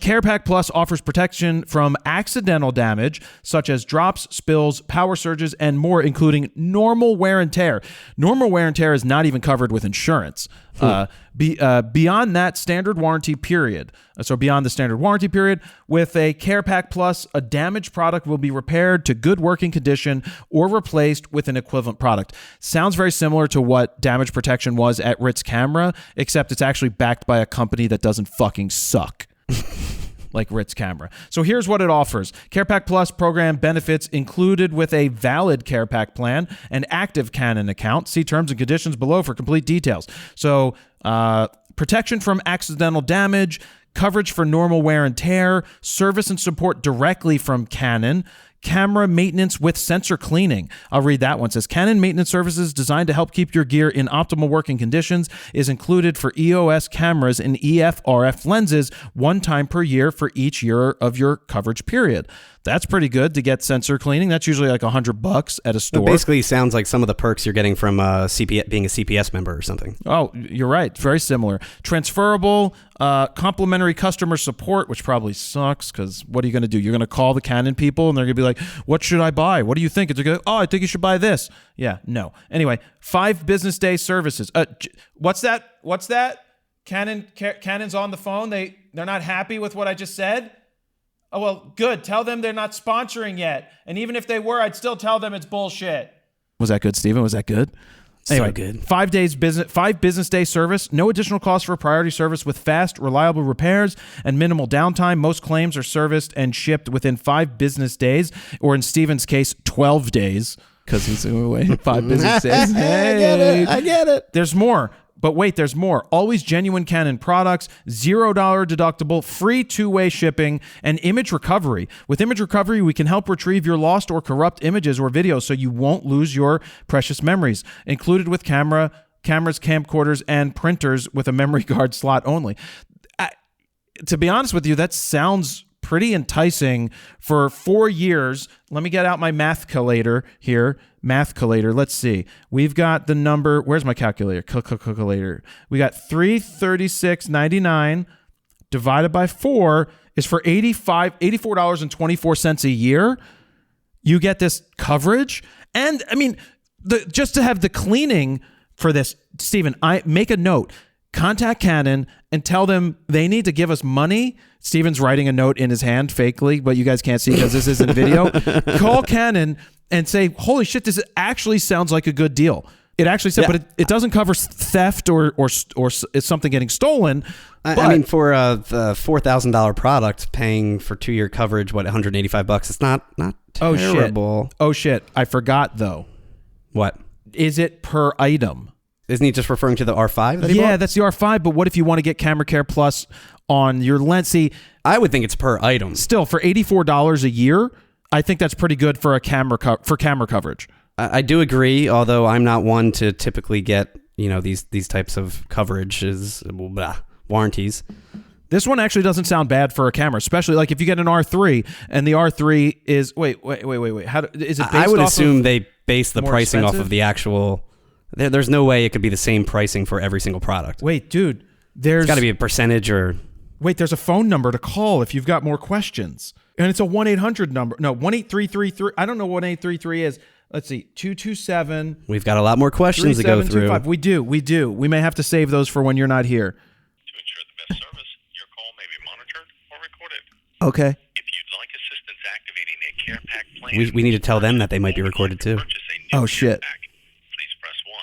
Care Pack Plus offers protection from accidental damage, such as drops, spills, power surges, and more, including normal wear and tear. Normal wear and tear is not even covered with insurance. Beyond that standard warranty period. So beyond the standard warranty period, with a Care Pack Plus, a damaged product will be repaired to good working condition or replaced with an equivalent product. Sounds very similar to what damage protection was at Ritz Camera, except it's actually backed by a company that doesn't fucking suck. Like Ritz Camera. So here's what it offers. Care Pack Plus program benefits included with a valid Care Pack plan, an active Canon account. See terms and conditions below for complete details. So protection from accidental damage, coverage for normal wear and tear, service and support directly from Canon, camera maintenance with sensor cleaning. I'll read that one. It says, Canon maintenance services designed to help keep your gear in optimal working conditions is included for EOS cameras and EF RF lenses 1 time per year for each year of your coverage period. That's pretty good to get sensor cleaning. That's usually like $100 at a store. It basically sounds like some of the perks you're getting from being a CPS member or something. Oh, you're right. Very similar. Transferable, complimentary customer support, which probably sucks because what are you going to do? You're going to call the Canon people and they're going to be like, what should I buy? What do you think? It's going to go, oh, I think you should buy this. Yeah, no. Anyway, 5 business day services. What's that? Canon's on the phone. They're not happy with what I just said. Oh, well, good. Tell them they're not sponsoring yet. And even if they were, I'd still tell them it's bullshit. Was that good, Steven? Was that good? Anyway, so good. 5 business day service, no additional cost for priority service with fast, reliable repairs and minimal downtime. Most claims are serviced and shipped within 5 business days, or in Steven's case, 12 days, because he's away 5 business days. Hey, I get it. There's more. But wait, there's more. Always genuine Canon products, $0 deductible, free 2-way shipping, and image recovery. With image recovery, we can help retrieve your lost or corrupt images or videos so you won't lose your precious memories. Included with cameras, camcorders, and printers with a memory card slot only. To be honest with you, that sounds pretty enticing for 4 years. Let me get out my math calculator here. Let's see. We've got the number. Where's my calculator? Calculator. We got $336.99 divided by 4 is for $84.24 a year. You get this coverage. And I mean, just to have the cleaning for this, Steven, I make a note. Contact Canon and tell them they need to give us money. Steven's writing a note in his hand fakely, but you guys can't see because this isn't a video. Call Canon and say, holy shit, this actually sounds like a good deal. It actually said, but it doesn't cover theft or it's something getting stolen. I mean, for a $4,000 product, paying for 2-year coverage, $185? It's not terrible. Oh shit! I forgot though. What is it per item? Isn't he just referring to the R5 that he bought? That's the R5. But what if you want to get Camera Care Plus on your lens? See, I would think it's per item. Still, for $84 a year, I think that's pretty good for camera coverage. I do agree, although I'm not one to typically get these types of coverages, warranties. This one actually doesn't sound bad for a camera, especially like if you get an R3 and the R3 is wait. How is it? Based I would off assume they base the pricing expensive? off of the actual. There's no way it could be the same pricing for every single product. Wait, dude, there's got to be a percentage or. Wait, there's a phone number to call if you've got more questions, and it's a 1-800 number. No, 1-8333. I don't know what 1-833 is. Let's see, 227. We've got a lot more questions to go through. We do. We may have to save those for when you're not here. To ensure the best service, your call may be monitored or recorded. Okay. If you'd like assistance activating a care pack plan, we need to tell them that they might be recorded too. Oh shit. Please press 1.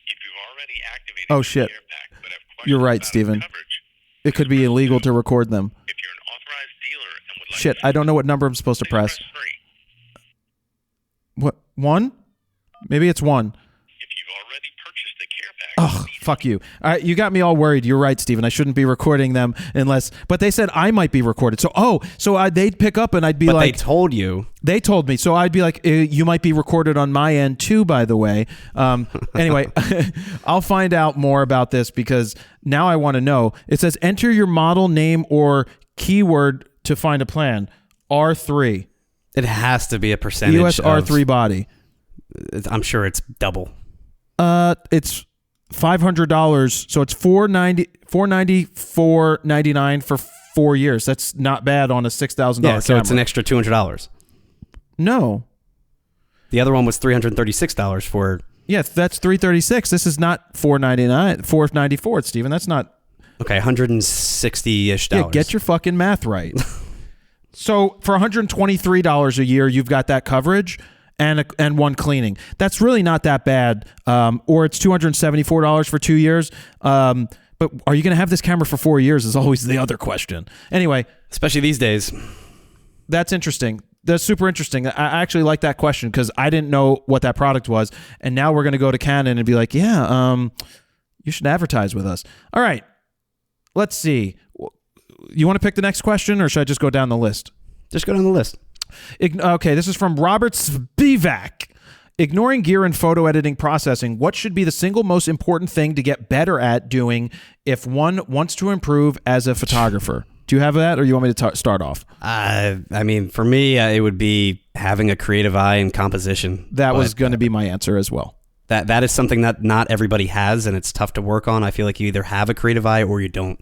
If you've already activated Oh shit. the care pack but have questions You're right, about Steven. coverage, It could be illegal to record them. if you're an authorized dealer and would like Shit, I don't know what number I'm supposed to please press. 3. What? 1? Maybe it's 1. If you've already purchased the care pack, Oh, fuck you. You got me all worried. You're right, Steven. I shouldn't be recording them unless... But they said I might be recorded. So, they'd pick up and I'd be But like... they told you. They told me. So I'd be like, you might be recorded on my end too, by the way. Anyway, I'll find out more about this because now I want to know. It says enter your model name or keyword to find a plan. R3. It has to be a percentage. US R3 body. I'm sure it's double. It's $500, so it's $494.99 for 4 years. That's not bad on a $6,000 Yeah, so camera. it's an extra $200. No. The other one was $336 for. Yeah, that's $336. This is not $494, Steven. That's not. Okay, $160-ish. Yeah, get your fucking math right. So for $123 a year, you've got that coverage and one cleaning. That's really not that bad. Or it's $274 for 2 years. But are you going to have this camera for 4 years is always the other question. Anyway. Especially these days. That's interesting. That's super interesting. I actually like that question because I didn't know what that product was. And now we're going to go to Canon and be like, yeah, you should advertise with us. All right. Let's see. You want to pick the next question or should I just go down the list? Just go down the list. Okay, this is from Robert Spivak. Ignoring gear and photo editing processing, what should be the single most important thing to get better at doing if one wants to improve as a photographer? Do you have that, or you want me to start off? I mean, for me, it would be having a creative eye and composition. That was going to be my answer as well. That is something that not everybody has, and it's tough to work on. I feel like you either have a creative eye or you don't.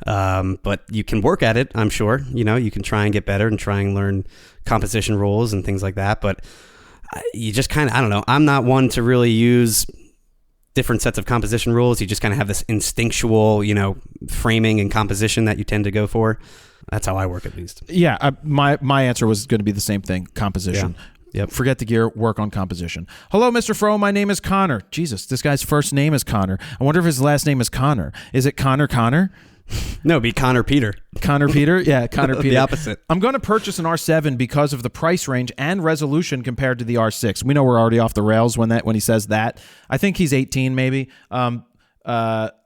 But you can work at it, I'm sure. You can try and get better and try and learn composition rules and things like that. But you just kind of, I don't know. I'm not one to really use different sets of composition rules. You just kind of have this instinctual, framing and composition that you tend to go for. That's how I work, at least. Yeah, my answer was going to be the same thing, composition. Yeah. Yep. Forget the gear, work on composition. Hello, Mr. Fro. My name is Connor. Jesus, this guy's first name is Connor. I wonder if his last name is Connor. Is it Connor? No, it'd be Connor Peter. Connor Peter? Yeah, Connor Peter. The opposite. I'm going to purchase an R7 because of the price range and resolution compared to the R6. We know we're already off the rails when he says that. I think he's 18 maybe.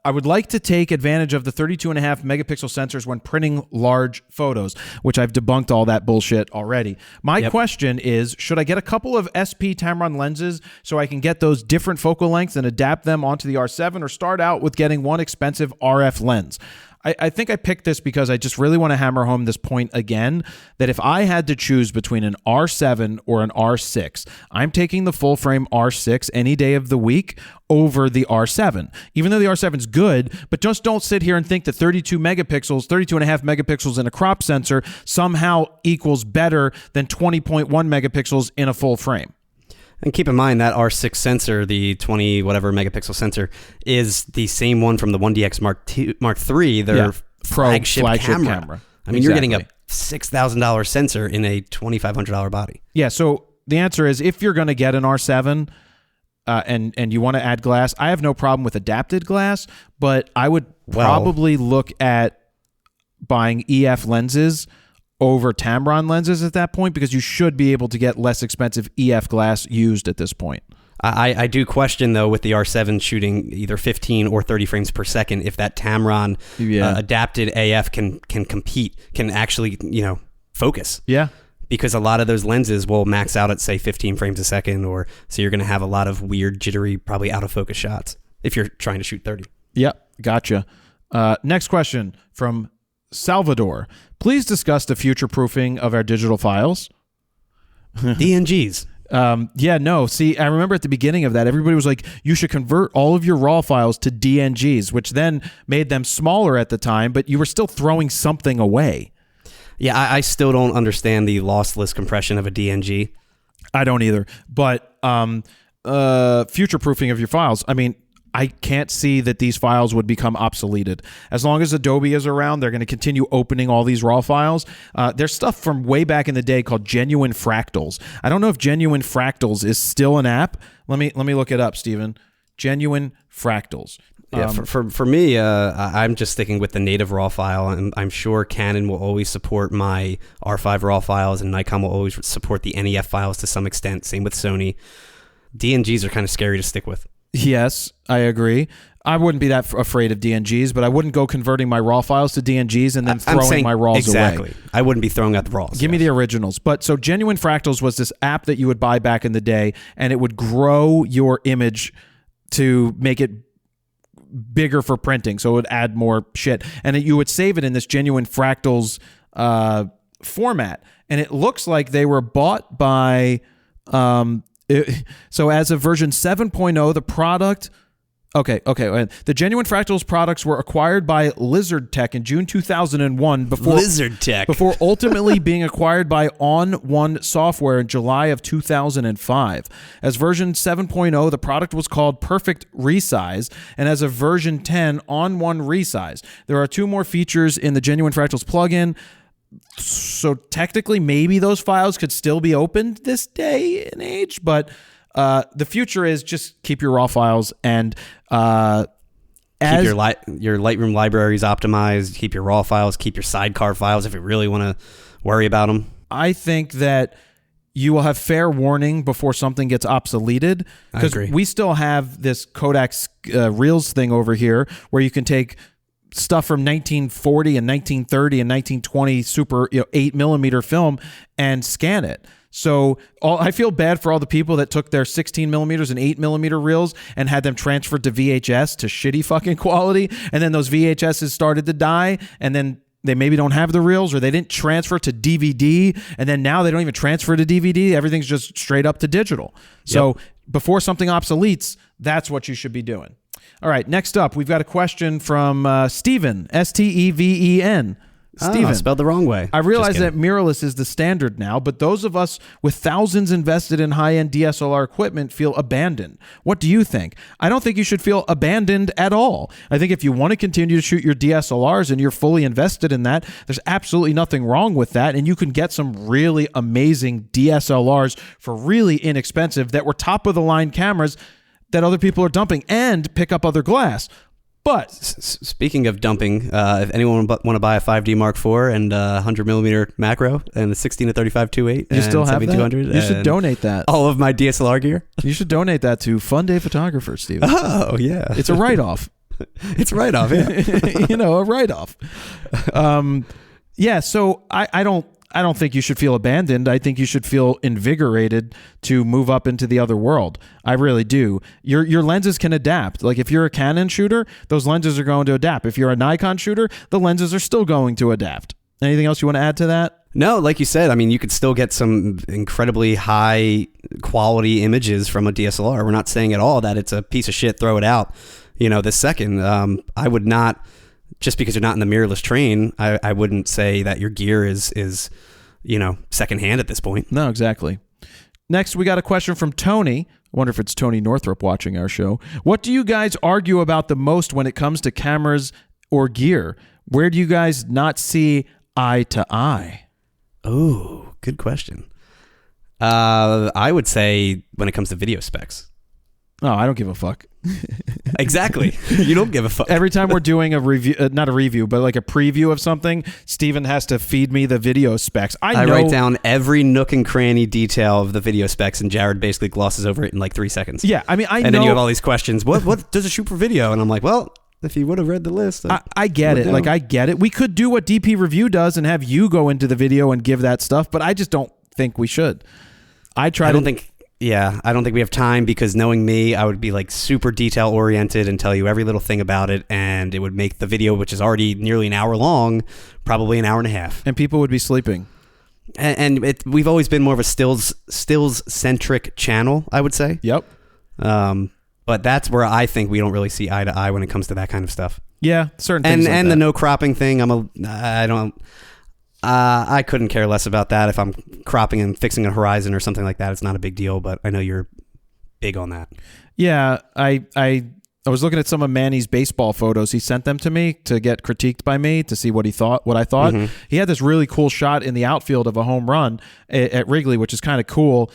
I would like to take advantage of the 32.5 megapixel sensors when printing large photos, which I've debunked all that bullshit already. My question is, should I get a couple of SP Tamron lenses so I can get those different focal lengths and adapt them onto the R7, or start out with getting one expensive RF lens? I think I picked this because I just really want to hammer home this point again, that if I had to choose between an R7 or an R6, I'm taking the full frame R6 any day of the week over the R7. Even though the R7 is good, but just don't sit here and think that 32.5 megapixels in a crop sensor somehow equals better than 20.1 megapixels in a full frame. And keep in mind that R6 sensor, the 20 whatever megapixel sensor, is the same one from the 1DX Mark III, their flagship camera. I mean, You're getting a $6,000 sensor in a $2,500 body. Yeah, so the answer is, if you're going to get an R7 and you want to add glass, I have no problem with adapted glass, but I would probably look at buying EF lenses over Tamron lenses at that point, because you should be able to get less expensive EF glass used at this point. I do question, though, with the R7 shooting either 15 or 30 frames per second, if that Tamron adapted AF can compete, can actually, focus. Yeah. Because a lot of those lenses will max out at, say, 15 frames a second, so you're going to have a lot of weird, jittery, probably out of focus shots if you're trying to shoot 30. Yep, gotcha. Next question from Salvador. Please discuss the future proofing of our digital files. DNGs. See, I remember at the beginning of that, everybody was like, you should convert all of your RAW files to DNGs, which then made them smaller at the time, but you were still throwing something away. Yeah, I still don't understand the lossless compression of a DNG. I don't either. But future proofing of your files, I mean, I can't see that these files would become obsoleted. As long as Adobe is around, they're going to continue opening all these RAW files. There's stuff from way back in the day called Genuine Fractals. I don't know if Genuine Fractals is still an app. Let me look it up, Steven. Genuine Fractals. Yeah, for me, I'm just sticking with the native RAW file, and I'm sure Canon will always support my R5 RAW files, and Nikon will always support the NEF files to some extent. Same with Sony. DNGs are kind of scary to stick with. Yes, I agree. I wouldn't be that afraid of DNGs, but I wouldn't go converting my RAW files to DNGs and then throwing my RAWs away. I wouldn't be throwing out the RAWs. Give me the originals. But so Genuine Fractals was this app that you would buy back in the day, and it would grow your image to make it bigger for printing, so it would add more shit. And you would save it in this Genuine Fractals format. And it looks like they were bought by... so as of version 7.0, the product... Okay. The Genuine Fractals products were acquired by Lizard Tech in June 2001 before ultimately being acquired by On One Software in July of 2005. As version 7.0, the product was called Perfect Resize, and as of version 10, On One Resize. There are 2 more features in the Genuine Fractals plugin. So technically, maybe those files could still be opened this day and age, but the future is just keep your RAW files and keep your Lightroom libraries optimized. Keep your RAW files. Keep your sidecar files if you really want to worry about them. I think that you will have fair warning before something gets obsoleted, because we still have this Kodak Reels thing over here where you can take stuff from 1940 and 1930 and 1920 super 8mm film and scan it. So I feel bad for all the people that took their 16mm and 8mm reels and had them transferred to VHS to shitty fucking quality, and then those VHSs started to die, and then they maybe don't have the reels, or they didn't transfer to DVD, and then now they don't even transfer to DVD. Everything's just straight up to digital. So before something obsoletes, that's what you should be doing. All right, next up, we've got a question from Steven, Steven. Steven, spelled the wrong way. I realize that mirrorless is the standard now, but those of us with thousands invested in high-end DSLR equipment feel abandoned. What do you think? I don't think you should feel abandoned at all. I think if you want to continue to shoot your DSLRs and you're fully invested in that, there's absolutely nothing wrong with that, and you can get some really amazing DSLRs for really inexpensive that were top-of-the-line cameras that other people are dumping, and pick up other glass. But speaking of dumping, if anyone want to buy a 5D Mark IV and 100mm macro and a 16 to 35 2.8, you still have that? You should donate that. All of my DSLR gear. You should donate that to Fun Day Photographers, Steven. Oh yeah, it's a write-off. It's a write-off, yeah. A write-off. Yeah. So I don't think you should feel abandoned. I think you should feel invigorated to move up into the other world. I really do. Your lenses can adapt. Like if you're a Canon shooter, those lenses are going to adapt. If you're a Nikon shooter, the lenses are still going to adapt. Anything else you want to add to that? No, like you said, I mean, you could still get some incredibly high quality images from a DSLR. We're not saying at all that it's a piece of shit, throw it out, this second. I would not, just because you're not in the mirrorless train, I wouldn't say that your gear is secondhand at this point. No, exactly. Next, we got a question from Tony. I wonder if it's Tony Northrup watching our show. What do you guys argue about the most when it comes to cameras or gear? Where do you guys not see eye to eye? Oh, good question. I would say when it comes to video specs. Oh, I don't give a fuck. Exactly. You don't give a fuck. Every time we're doing a review, not a review, but like a preview of something, Steven has to feed me the video specs. I write down every nook and cranny detail of the video specs, and Jared basically glosses over it in like 3 seconds. Yeah, I mean, and then you have all these questions. What does it shoot for video? And I'm like, well, if you would have read the list. I get it. Like, I get it. We could do what DP Review does and have you go into the video and give that stuff, but I just don't think we should. I don't think we have time, because knowing me, I would be like super detail oriented and tell you every little thing about it, and it would make the video, which is already nearly an hour long, probably an hour and a half. And people would be sleeping. And we've always been more of a stills centric channel, I would say. Yep. But that's where I think we don't really see eye to eye when it comes to that kind of stuff. Yeah, certain things. And the no cropping thing, I couldn't care less about that. If I'm cropping and fixing a horizon or something like that, it's not a big deal, but I know you're big on that. Yeah, I was looking at some of Manny's baseball photos. He sent them to me to get critiqued by me to see what I thought. Mm-hmm. He had this really cool shot in the outfield of a home run at Wrigley, which is kind of cool,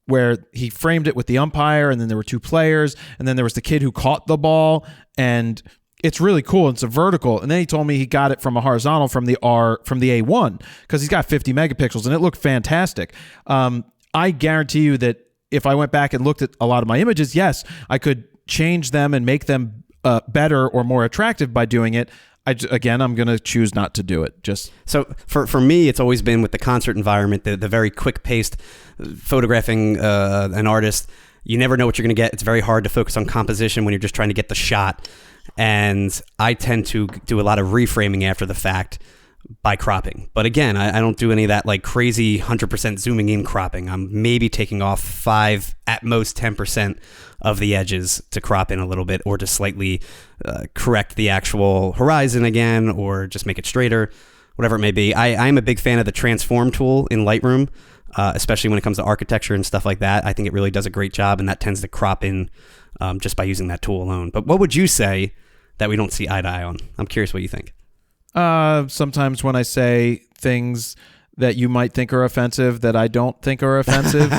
where he framed it with the umpire, and then there were 2 players, and then there was the kid who caught the ball, and it's really cool. It's a vertical. And then he told me he got it from a horizontal from the A1, because he's got 50 megapixels, and it looked fantastic. I guarantee you that if I went back and looked at a lot of my images, yes, I could change them and make them better or more attractive by doing it. I'm going to choose not to do it. So for me, it's always been with the concert environment, the very quick paced photographing an artist. You never know what you're going to get. It's very hard to focus on composition when you're just trying to get the shot. And I tend to do a lot of reframing after the fact by cropping. But again, I don't do any of that like crazy 100% zooming in cropping. I'm maybe taking off 5, at most 10% of the edges to crop in a little bit, or to slightly correct the actual horizon again, or just make it straighter, whatever it may be. I'm a big fan of the transform tool in Lightroom, especially when it comes to architecture and stuff like that. I think it really does a great job, and that tends to crop in just by using that tool alone. But what would you say that we don't see eye to eye on? I'm curious what you think. Sometimes when I say things that you might think are offensive that I don't think are offensive.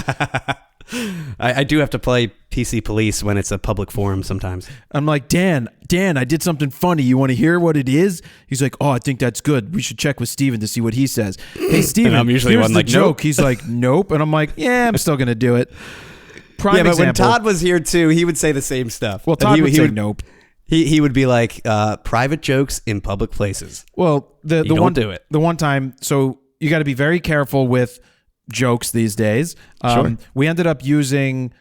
I do have to play PC police when it's a public forum sometimes. I'm like, Dan, I did something funny. You want to hear what it is? He's like, oh, I think that's good. We should check with Steven to see what he says. Hey, Steven, I'm usually here's one the like, joke. nope. He's like, nope. And I'm like, yeah, I'm still going to do it. Prime but example. when Todd was here too, he would say the same stuff. Well, Todd would say nope. He would be like, private jokes in public places. Well, the one do it. The one time, so you got to be very careful with jokes these days. Sure. We ended up using.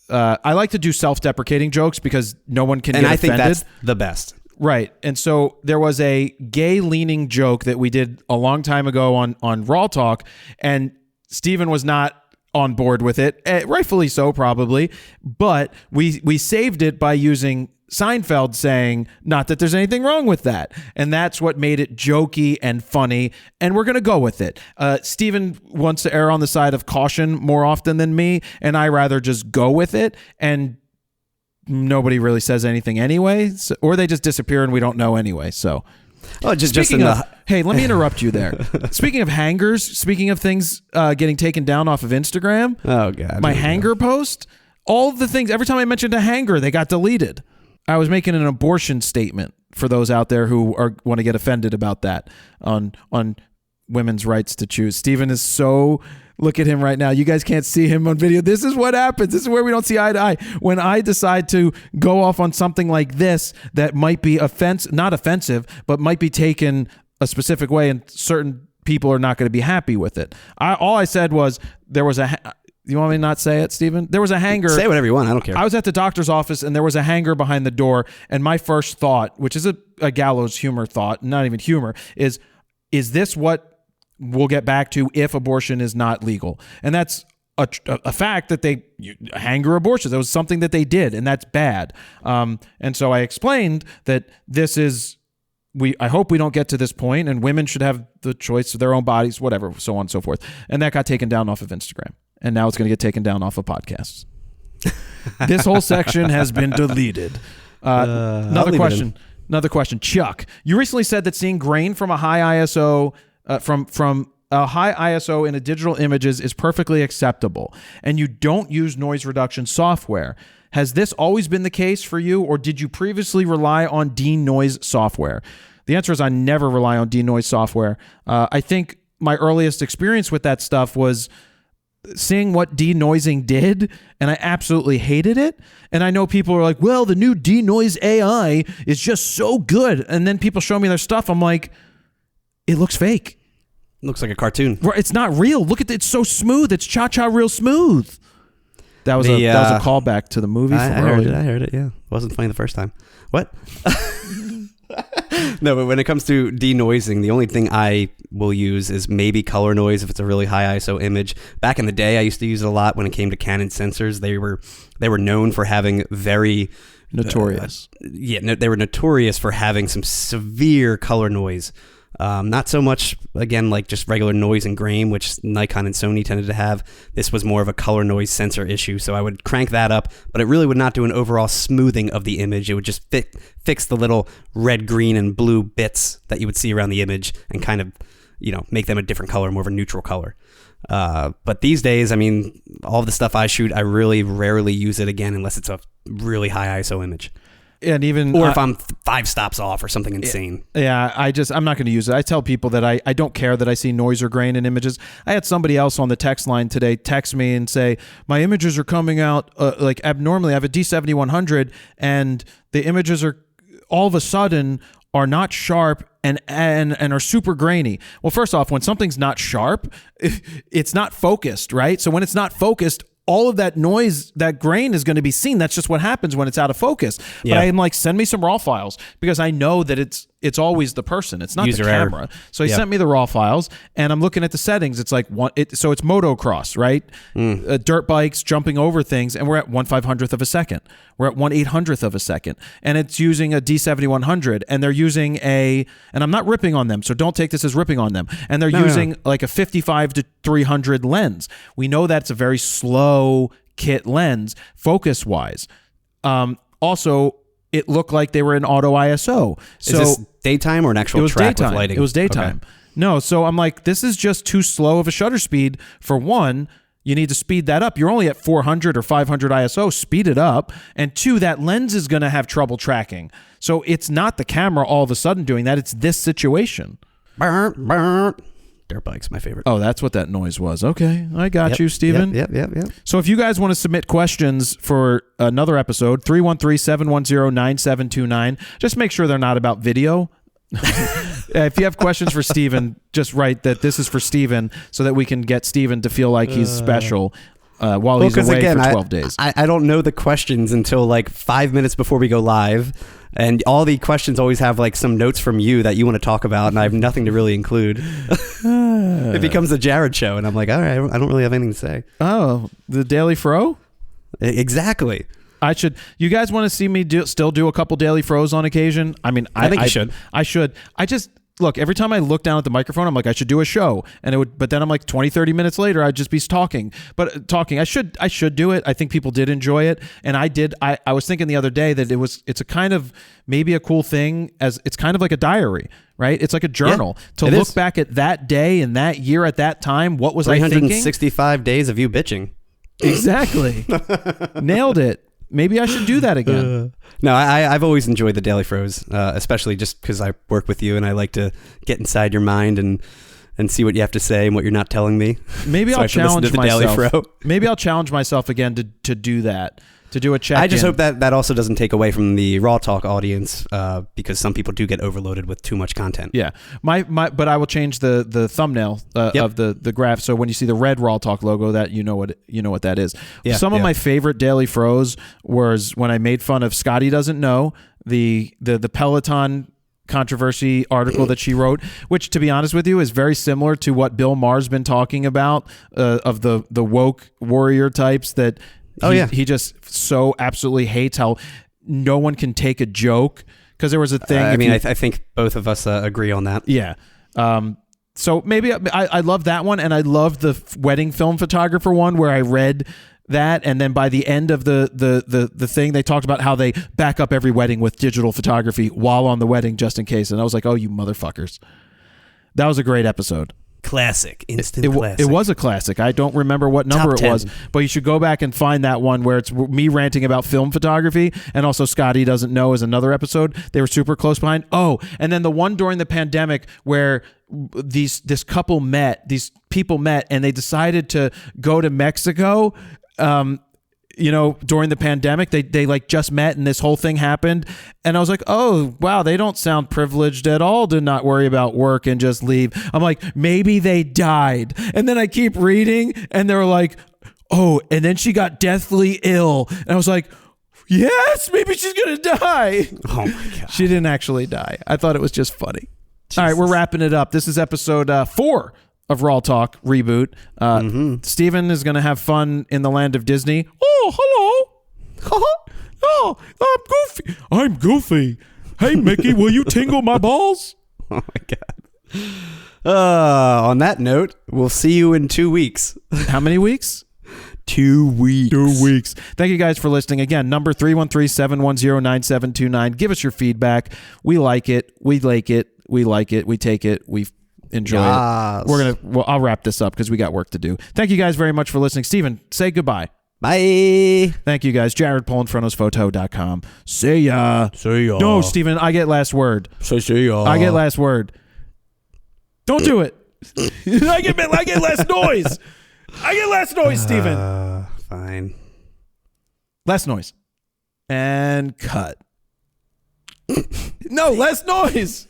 I like to do self-deprecating jokes because no one can and get I offended. think that's the best. Right. And so there was a gay-leaning joke that we did a long time ago on RAWtalk, and Steven was not on board with it, rightfully so probably, but we saved it by using Seinfeld saying, not that there's anything wrong with that. And that's what made it jokey and funny, and we're going to go with it. Steven wants to err on the side of caution more often than me, and I rather just go with it, and nobody really says anything anyway, or they just disappear and we don't know anyway. So, hey, let me interrupt you there. Speaking of hangers, speaking of things getting taken down off of Instagram, oh god, my hanger post, all of the things. Every time I mentioned a hanger, they got deleted. I was making an abortion statement for those out there who want to get offended about that on women's rights to choose. Steven is so. Look at him right now. You guys can't see him on video. This is what happens. This is where we don't see eye to eye. When I decide to go off on something like this that might be not offensive, but might be taken a specific way, and certain people are not going to be happy with it. All I said was there was a... You want me to not say it, Steven? There was a hanger. Say whatever you want. I don't care. I was at the doctor's office, and there was a hanger behind the door, and my first thought, which is a gallows humor thought, not even humor, is this what we'll get back to if abortion is not legal? And that's a fact that hanger abortions. That was something that they did, and that's bad. And so I explained that this is, I hope we don't get to this point, and women should have the choice of their own bodies, whatever, so on and so forth. And that got taken down off of Instagram. And now it's going to get taken down off of podcasts. This whole section has been deleted. Another question. Chuck, you recently said that seeing grain from a high ISO from a high ISO in a digital images is perfectly acceptable, and you don't use noise reduction software. Has this always been the case for you, or did you previously rely on denoise software? The answer is I never rely on denoise software. I think my earliest experience with that stuff was seeing what denoising did, and I absolutely hated it. And I know people are like, well, the new denoise AI is just so good. And then people show me their stuff. I'm like, it looks fake. Looks like a cartoon. It's not real. Look at it. It's so smooth. It's cha-cha real smooth. That was a callback to the movie. I heard it. Yeah. It wasn't funny the first time. What? No, but when it comes to denoising, the only thing I will use is maybe color noise if it's a really high ISO image. Back in the day, I used to use it a lot when it came to Canon sensors. They were known for having very notorious. They were notorious for having some severe color noise. Not so much, again, like just regular noise and grain, which Nikon and Sony tended to have. This was more of a color noise sensor issue, so I would crank that up, but it really would not do an overall smoothing of the image. It would just fix the little red, green, and blue bits that you would see around the image and kind of, make them a different color, more of a neutral color. But these days, I mean, all of the stuff I shoot, I really rarely use it again unless it's a really high ISO image. And even if I'm 5 stops off or something insane. Yeah, I'm not going to use it. I tell people that I don't care that I see noise or grain in images. I had somebody else on the text line today text me and say, my images are coming out like abnormally. I have a D7100 and the images are all of a sudden are not sharp and are super grainy. Well, first off, when something's not sharp, it's not focused, right? So when it's not focused, all of that noise, that grain is going to be seen. That's just what happens when it's out of focus. But I am like, send me some RAW files because I know that it's always the person. It's not user the camera. Error. So he sent me the RAW files, and I'm looking at the settings. It's like so it's motocross, right? Dirt bikes jumping over things, and we're at 1/500th of a second. We're at 1/800th of a second, and it's using a D7100, and they're using and I'm not ripping on them, so don't take this as ripping on them. And they're using like a 55 to 300 lens. We know that's a very slow kit lens, focus wise. Also, it looked like they were in auto ISO. So is this daytime or an actual track with lighting? It was daytime. Okay. No, so I'm like, this is just too slow of a shutter speed. For one, you need to speed that up. You're only at 400 or 500 ISO. Speed it up. And two, that lens is going to have trouble tracking. So it's not the camera all of a sudden doing that. It's this situation. Dirt bike's my favorite. Oh, that's what that noise was. Okay, I got you, Steven. Yep. So if you guys want to submit questions for another episode, 313-710-9729. Just make sure they're not about video. If you have questions for Steven, just write that this is for Steven so that we can get Steven to feel like he's special. while he's away for 12 days. I don't know the questions until like 5 minutes before we go live. And all the questions always have like some notes from you that you want to talk about, and I have nothing to really include. It becomes a Jared show, and I'm like, all right, I don't really have anything to say. Oh, the Daily Fro? Exactly. You guys want to see me still do a couple Daily Fros on occasion? I mean, I think you should. I should. Look, every time I look down at the microphone, I'm like, I should do a show. But then I'm like 20, 30 minutes later, I'd just be talking. I should do it. I think people did enjoy it. And I did. I was thinking the other day that it's a kind of maybe a cool thing, as it's kind of like a diary, right? It's like a journal to look back at that day and that year at that time. What was I thinking? 365 days of you bitching. Exactly. Nailed it. Maybe I should do that again. No, I've always enjoyed the Daily Fros, especially just because I work with you and I like to get inside your mind and see what you have to say and what you're not telling me. Maybe so I'll challenge myself. Daily Fro. Maybe I'll challenge myself again to do that. To do a check-in. I just hope that also doesn't take away from the RAWtalk audience, because some people do get overloaded with too much content. Yeah, but I will change the thumbnail of the graph, so when you see the red RAWtalk logo, that you know what that is. Yeah, Some of my favorite Daily Fros was when I made fun of Scotty Doesn't Know, the Peloton controversy article that she wrote, which, to be honest with you, is very similar to what Bill Maher's been talking about, of the woke warrior types that. He just so absolutely hates how no one can take a joke, because there was a thing. I think both of us agree on that. Yeah. So maybe I love that one, and I love the wedding film photographer one where I read that, and then by the end of the thing, they talked about how they back up every wedding with digital photography while on the wedding, just in case. And I was like, oh, you motherfuckers. That was a great episode. Classic. Instant classic. It was a classic. I don't remember what number it was, but you should go back and find that one where it's me ranting about film photography, and also Scotty Doesn't Know is another episode. They were super close behind. Oh, and then the one during the pandemic where these people met, and they decided to go to Mexico. During the pandemic, they like just met and this whole thing happened. And I was like, oh, wow, they don't sound privileged at all to not worry about work and just leave. I'm like, maybe they died. And then I keep reading and they were like, oh, and then she got deathly ill. And I was like, yes, maybe she's going to die. Oh my God. She didn't actually die. I thought it was just funny. Jesus. All right, we're wrapping it up. This is episode 4 of RAWtalk Reboot. Steven is going to have fun in the land of Disney. Oh, hello. Oh, I'm Goofy. Hey, Mickey, will you tingle my balls? Oh, my God. On that note, we'll see you in 2 weeks. How many weeks? 2 weeks. 2 weeks. Thank you guys for listening. Again, number 313-710-9729. Give us your feedback. We like it. We like it. We like it. We take it. We enjoy it. I'll wrap this up because we got work to do. Thank you guys very much for listening. Steven, say goodbye. Bye. Thank you guys. Jared, PolinFrontosPhoto.com. See ya. See ya. No, Steven, I get last word. See ya. I get last word. Don't do it. I get last noise. I get last noise, Steven. Fine. Less noise. And cut. No, less noise.